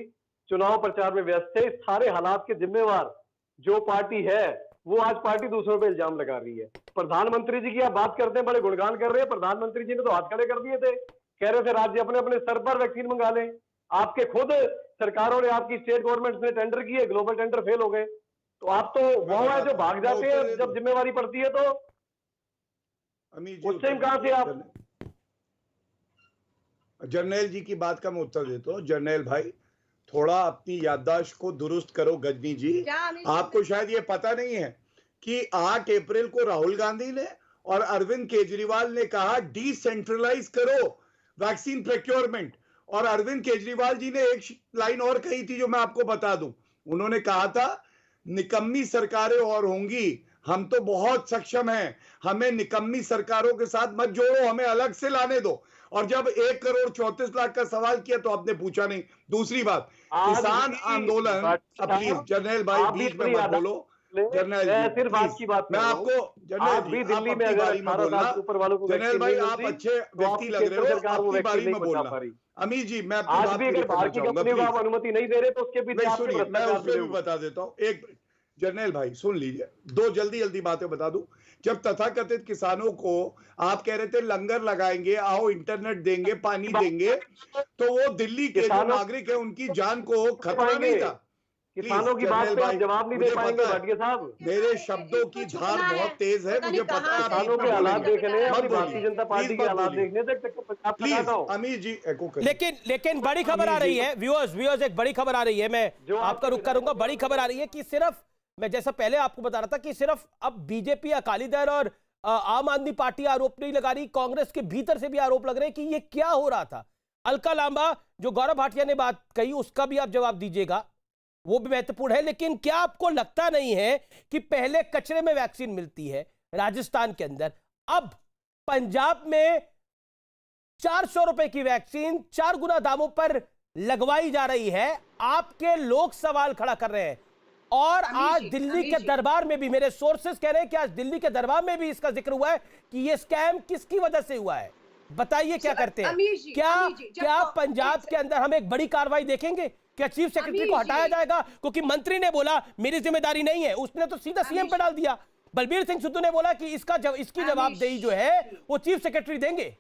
चुनाव प्रचार में व्यस्त थे। सारे हालात के जिम्मेवार जो पार्टी है, वो आज पार्टी दूसरों पे इल्जाम लगा रही है। प्रधानमंत्री जी की आप बात करते हैं, बड़े गुणगान कर रहे हैं। प्रधानमंत्री जी ने तो हाथ खड़े कर दिए थे, कह रहे थे राज्य अपने अपने स्तर पर वैक्सीन मंगा लें। आपके खुद सरकारों ने, आपकी स्टेट गवर्नमेंट ने टेंडर किए, ग्लोबल टेंडर फेल हो गए। तो आप तो वो है जो भाग जाते हैं जब जिम्मेवारी पड़ती है, तो उस टाइम कहां से आप। जर्नैल जी की बात का मैं उत्तर देता हूं। जर्नैल भाई, थोड़ा अपनी याददाश्त को दुरुस्त करो। गजनी जी, आपको शायद ये पता नहीं है कि 8 अप्रैल को राहुल गांधी ने और अरविंद केजरीवाल ने कहा डिसेंट्रलाइज करो वैक्सीन प्रोक्योरमेंट, और अरविंद केजरीवाल जी ने एक लाइन और कही थी जो मैं आपको बता दूं। उन्होंने कहा था निकम्मी सरकारें और होंगी, हम तो बहुत सक्षम हैं, हमें निकम्मी सरकारों के साथ मत जोड़ो, हमें अलग से लाने दो। और जब 1,34,00,000 का सवाल किया तो आपने पूछा नहीं। दूसरी बात, किसान आंदोलन, प्लीज जर्नैल भाई बीच में मत बोलो। जर्नैल जी सिर्फ बात की बात, मैं आपको जर्नैल जी दिल्ली में बारी में बोलना। जर्नैल भाई आप अच्छे व्यक्ति लग रहे हो, आपकी बारी में बोलना। अमीर जी, मैं अपनी बात अनुमति नहीं दे रहे तो उसके भी सुनिए, मैं उसमें भी बता देता हूँ। एक जर्नैल भाई सुन लीजिए, 2 जल्दी बातें बता दूं। जब तथाकथित किसानों को आप कह रहे थे लंगर लगाएंगे, आओ इंटरनेट देंगे, पानी देंगे, तो वो दिल्ली के जो नागरिक है उनकी जान को खतरा नहीं था। किसानों की बात पे आप जवाब नहीं दे पाएंगे भाटिया साहब। मेरे शब्दों की धार बहुत तेज है, मुझे पता है। किसानों के हालात देखने और भारतीय जनता पार्टी के हालात देखने तक प्लीज अमीर जी लेकिन बड़ी खबर आ रही है, व्यूअर्स एक बड़ी खबर आ रही है, मैं आपका रुख करूंगा। बड़ी खबर आ रही है कि सिर्फ, मैं जैसा पहले आपको बता रहा था कि सिर्फ अब बीजेपी, अकाली दल और आम आदमी पार्टी आरोप नहीं लगा रही, कांग्रेस के भीतर से भी आरोप लग रहे हैं कि ये क्या हो रहा था। अलका लांबा, जो गौरव भाटिया ने बात कही, उसका भी आप जवाब दीजिएगा, वो भी महत्वपूर्ण है। लेकिन क्या आपको लगता नहीं है कि पहले कचरे में वैक्सीन मिलती है राजस्थान के अंदर, अब पंजाब में 400 रुपए की वैक्सीन 4 गुना दामों पर लगवाई जा रही है? आपके लोग सवाल खड़ा कर रहे हैं। और आज दिल्ली के दरबार में भी, मेरे सोर्सेस कह रहे हैं कि आज दिल्ली के दरबार में भी इसका जिक्र हुआ है कि ये स्कैम किसकी वजह से हुआ है। बताइए क्या करते हैं? क्या पंजाब के अंदर हम एक बड़ी कार्रवाई देखेंगे? क्या चीफ सेक्रेटरी को हटाया जाएगा? क्योंकि मंत्री ने बोला मेरी जिम्मेदारी नहीं है, उसने तो सीधा सीएम पे डाल दिया। बलबीर सिंह सिद्धू ने बोला कि इसकी जवाबदेही जो है वो चीफ सेक्रेटरी देंगे।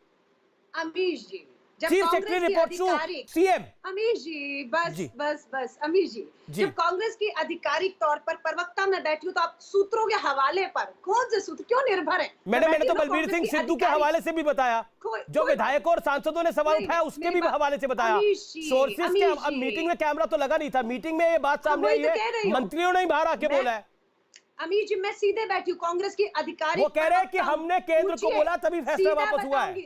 Amish ji, chief secretary report to CM. Amish ji, बस अमीश जी, जब कांग्रेस की आधिकारिक तौर पर प्रवक्ता में बैठी हूँ, तो आप सूत्रों के हवाले पर कौन से सूत्र क्यों निर्भर है? मैंने तो बलबीर सिंह सिद्धू के हवाले से भी बताया, जो विधायकों और सांसदों ने सवाल उठाया उसके भी हवाले से बताया। सोर्सेस के, अब मीटिंग में कैमरा तो लगा नहीं था, मीटिंग में ये बात सामने आई है, मंत्रियों ने ही बाहर आके बोला है। अमीर जी, मैं सीधे बैठी हूँ, कांग्रेस की अधिकारी वो कह रहे हैं कि हमने केंद्र को बोला तभी फैसला वापस हुआ है।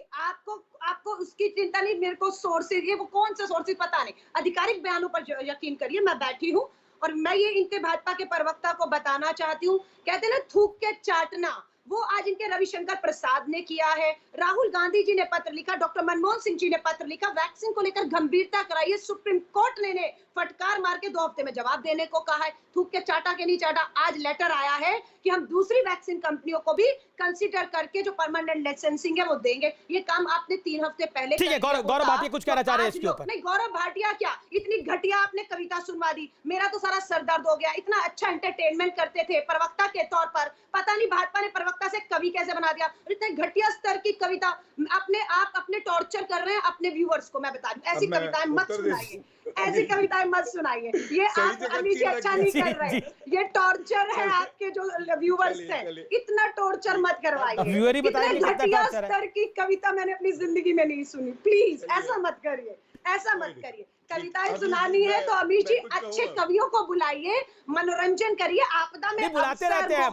आपको उसकी चिंता नहीं, मेरे को सोर्सेज, ये वो कौन सा सोर्सेज पता नहीं, आधिकारिक बयानों पर यकीन करिए। मैं बैठी हूँ और मैं ये इनके भाजपा के प्रवक्ता को बताना चाहती हूँ, कहते हैं ना थूक के चाटना, वो आज इनके रविशंकर प्रसाद ने किया है। राहुल गांधी जी ने पत्र लिखा, डॉक्टर मनमोहन सिंह जी ने पत्र लिखा, वैक्सीन को लेकर गंभीरता कराई है। सुप्रीम कोर्ट ने फटकार मार के 2 हफ्ते में जवाब देने को कहा है। थूक के चाटा के नहीं चाटा, आज लेटर आया है कि हम दूसरी वैक्सीन कंपनियों को भी कंसीडर करके जो परमानेंट लाइसेंसिंग है वो देंगे। ये काम आपने 3 हफ्ते पहले ठीक है, गौरव भाटिया कुछ कहना चाह रहे हैं इसके ऊपर। नहीं, गौरव भाटिया क्या, इतनी घटिया आपने कविता सुनवा दी, मेरा तो सारा सर दर्द हो गया। इतना अच्छा एंटरटेनमेंट करते थे प्रवक्ता के तौर पर, पता नहीं भाजपा ने प्रवक्ता से कवि कैसे बना दिया। इतने घटिया स्तर की कविता आप अपने टॉर्चर कर रहे हैं अपने व्यूअर्स को। मैं बता दूं, ऐसी कविताएं मत सुनाइए, ऐसी कविताएं मत सुनाइए। ये आप अमीर जी अच्छा नहीं कर रहे, ये टॉर्चर है आपके जो व्यूअर्स हैं। इतना टॉर्चर मत करवाइए। इतने घटिया स्तर की कविता मैंने अपनी जिंदगी में नहीं सुनी। प्लीज ऐसा मत करिए, ऐसा मत करिए। कविताएं सुनानी है तो अमीर जी अच्छे कवियों को बुलाइए, मनोरंजन करिए। आपदा में बुलाते रहते हैं,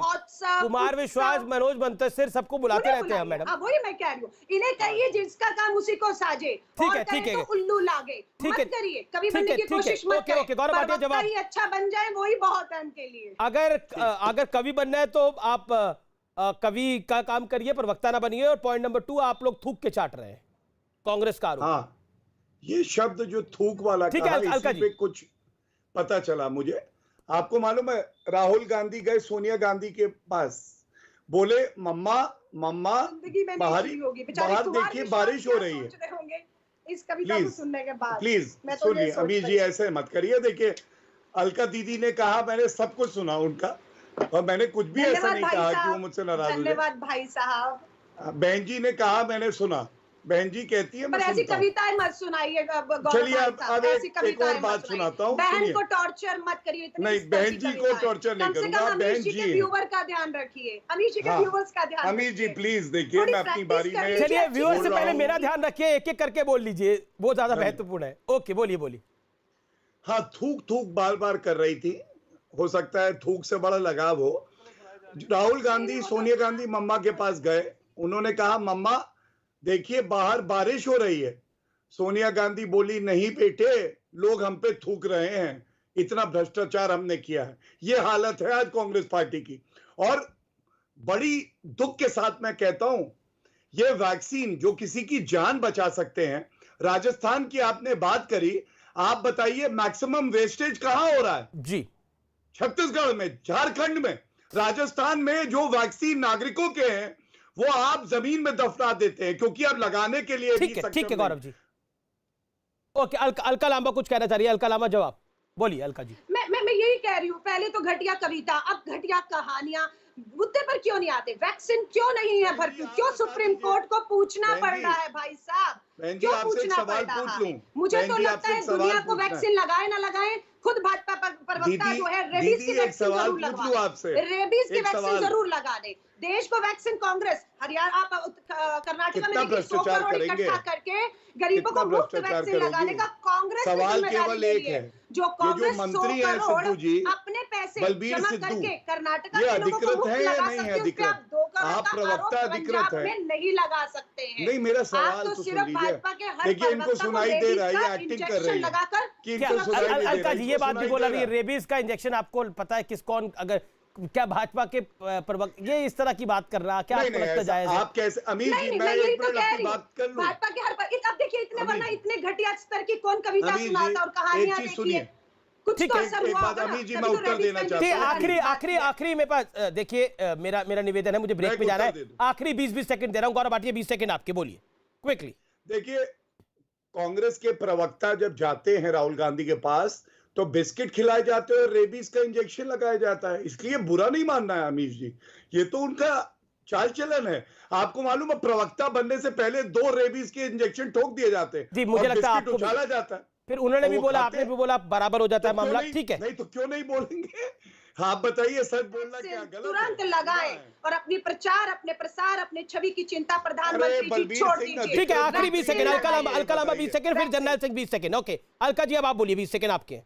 कुमार विश्वास, मनोज मंतसिर, सबको बुलाते रहते हैं मैडम। वही मैं कह रही हूँ, इन्हें कहिए जिसका काम उसी को साजे। ठीक है, ठीक है, तो उल्लू लागे मत करिए, कभी बनने की कोशिश मत करिए। गौरव भाटिया जवाब, ही अच्छा बन जाए वही बहुत है उनके लिए। अगर कवि बनना है तो आप कवि का काम करिए, प्रवक्ता ना बनिए। और पॉइंट नंबर 2, आप लोग थूक के चाट रहे हैं कांग्रेस का आरोप। हाँ, ये शब्द जो थूक वाला कहा, इसी पे कुछ पता चला मुझे। आपको मालूम है, राहुल गांधी गए सोनिया गांधी के पास, बोले मम्मा बाहर देखिए बारिश हो रही है। इस कविता को सुनने के बाद प्लीज सुनिए अमीर जी, ऐसे मत करिए। देखिए अलका दीदी ने कहा, मैंने सब कुछ सुना उनका, और मैंने कुछ भी ऐसा नहीं कहा कि वो मुझसे नाराज हो। धन्यवाद भाई साहब। बहन जी ने कहा, मैंने सुना। बहन जी कहती है, पर ऐसी कविताएं मत सुनाइए। चलिए अब एक और बात सुनाता हूँ। बहन को टॉर्चर मत करिए। नहीं, बहन जी को टॉर्चर नहीं करूंगा। बहन जी के व्यूअर का ध्यान रखिए, अमीर जी के व्यूअर्स का ध्यान। अमीर जी प्लीज देखिए, मैं अपनी बारी में। चलिए, व्यूअर से पहले मेरा ध्यान रखिए, एक एक करके बोल लीजिए, वो ज्यादा महत्वपूर्ण है। ओके, बोलिए। हाँ, थूक बार बार कर रही थी, हो सकता है थूक से बड़ा लगाव हो। राहुल गांधी सोनिया गांधी मम्मा के पास गए, उन्होंने कहा मम्मा देखिए बाहर बारिश हो रही है। सोनिया गांधी बोली, नहीं बेटे, लोग हम पे थूक रहे हैं, इतना भ्रष्टाचार हमने किया है। ये हालत है आज कांग्रेस पार्टी की। और बड़ी दुख के साथ मैं कहता हूं, ये वैक्सीन जो किसी की जान बचा सकते हैं, राजस्थान की आपने बात करी, आप बताइए मैक्सिमम वेस्टेज कहां हो रहा है? जी, छत्तीसगढ़ में, झारखंड में। राजस्थान में जो वैक्सीन नागरिकों के हैं वो आप जमीन में दफना देते हैं, क्योंकि अब लगाने के लिए ठीक है गौरव जी। ओके, अलका लांबा कुछ कहना चाह रही है। अलका लांबा जवाब, बोलिए अलका जी। मैं यही कह रही हूँ, पहले तो घटिया कविता, अब घटिया कहानियां। मुद्दे पर क्यों नहीं आते? वैक्सीन क्यों नहीं है भरपूर? क्यों सुप्रीम कोर्ट को पूछना पड़ रहा है भाई साहब? क्यों पूछना पड़ रहा है? मुझे तो लगता है दुनिया को वैक्सीन लगाए ना लगाए, खुद भाजपा प्रवक्ता जो है रेबीज की वैक्सीन जरूर लगवा दे, रेबीज की वैक्सीन जरूर लगा दे। देश को वैक्सीन कांग्रेस, हरियाणा, आप कर्नाटक में देखिए 100 करोड़ इकट्ठा करके गरीबों को मुफ्त वैक्सीन लगाने का कांग्रेस सवाल केवल एक है, जो कांग्रेस मंत्री है सिद्धू जी, अपने पैसे बलबीर जमा सिद्धू, करके कर्नाटक ये के लोगों को अधिकृत मुफ्त है या लगा नहीं है? सकते हो, अधिकृत, आप 2 करोड़ आप का प्रवक्ता आरोप अधिकृत पंजाब है, में नहीं लगा सकते हैं। नहीं मेरा सवाल आप तो तो सिर्फ सुन लीजिए। भाजपा के हर देखिए इनको प्रवक्ता को सुनाई दे रहा है, ये रेबीज एक्टिंग का कर रही इंजेक्शन लगाकर है कि इनको सुनाई नहीं दे अलका जी, ये बात भी बोला नहीं, रही है। रेबीज का इंजेक्शन आपको पता है कौन, अगर क्या भाजपा के प्रवक्ता ये इस तरह की बात कर रहा, क्या आपको लगता जायज है? आप कैसे अमीर जी, मैं एक मिनट अपनी बात कर लूं। भाजपा के हर पर अब देखिए, इतने वरना इतने घटिया स्तर की कौन कविता सुनाता और कहानियां देखिए, कुछ तो असर हुआ होगा ना। अमीर जी मैं उत्तर देना चाहता हूं। आखिरी मेरे पास देखिए, मेरा निवेदन है, मुझे ब्रेक पे जाना है। आखिरी 20 सेकंड दे रहा हूं। गौरव भाटिया 20 सेकंड आपके, बोलिए क्विकली। देखिए, कांग्रेस के प्रवक्ता जब जाते हैं राहुल गांधी के पास तो बिस्किट खिलाए जाते हैं और रेबीज का इंजेक्शन लगाया जाता है, इसलिए बुरा नहीं मानना है अमीर जी, ये तो उनका चाल चलन है। आपको मालूम है प्रवक्ता बनने से पहले 2 रेबीज के इंजेक्शन ठोक दिए जाते हैं जी, मुझे लगता है आपको उछाला जाता है। फिर उन्होंने भी बोला, आपने भी बोला, बराबर हो जाता है मामला। ठीक है, नहीं तो क्यों नहीं बोलेंगे? आप बताइए, सच बोलना क्या गलत है? तुरंत लगाएं और अपनी प्रचार, अपने प्रसार, अपने छवि की चिंता प्रधानमंत्री जी छोड़ दीजिए। ठीक है, आखिरी 20 सेकंड अलका लांबा 20 सेकंड, फिर general Singh 20 second. Okay Alka ji, अब आप बोलिए, 20 सेकंड आपके।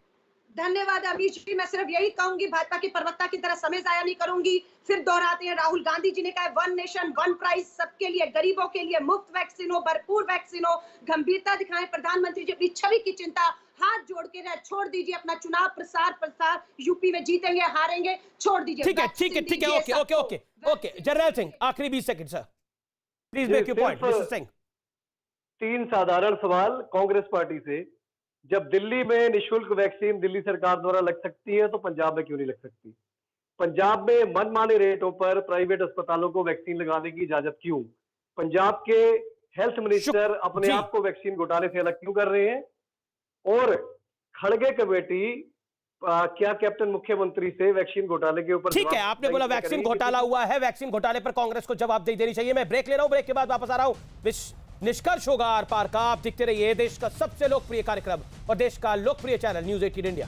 धन्यवाद अमीर जी, मैं सिर्फ यही कहूंगी, भाजपा की प्रवक्ता की तरह समय जाया नहीं करूंगी। फिर दोहराते हैं, राहुल गांधी जी ने कहा 1 नेशन 1 प्राइस, सबके लिए, गरीबों के लिए मुफ्त वैक्सीन हो, भरपूर वैक्सीन हो। गंभीरता दिखाएं प्रधानमंत्री जी, अपनी छवि की चिंता हाथ जोड़ के छोड़ दीजिए, अपना चुनाव प्रसार यूपी में जीतेंगे हारेंगे छोड़ दीजिए। ठीक है, ओके जनरल सिंह, आखिरी 20 second sir, please make your point. Mister Singh, 3 साधारण सवाल कांग्रेस पार्टी से। जब दिल्ली में निःशुल्क वैक्सीन दिल्ली सरकार द्वारा लग सकती है तो पंजाब में क्यों नहीं लग सकती? पंजाब में मनमाने रेटों पर प्राइवेट अस्पतालों को वैक्सीन लगाने की इजाजत क्यों? पंजाब के हेल्थ मिनिस्टर अपने आप को वैक्सीन घोटाले से अलग क्यों कर रहे हैं? और खड़गे कमेटी क्या कैप्टन मुख्यमंत्री से वैक्सीन घोटाले के ऊपर ठीक है, आपने बोला वैक्सीन घोटाला हुआ है, वैक्सीन घोटाले पर कांग्रेस को जवाबदेही देनी चाहिए। मैं ब्रेक ले रहा हूं, ब्रेक के बाद वापस आ रहा हूं। निष्कर्ष होगा आर पार का। आप देखते रहिए देश का सबसे लोकप्रिय कार्यक्रम और देश का लोकप्रिय चैनल न्यूज़ 18 इंडिया।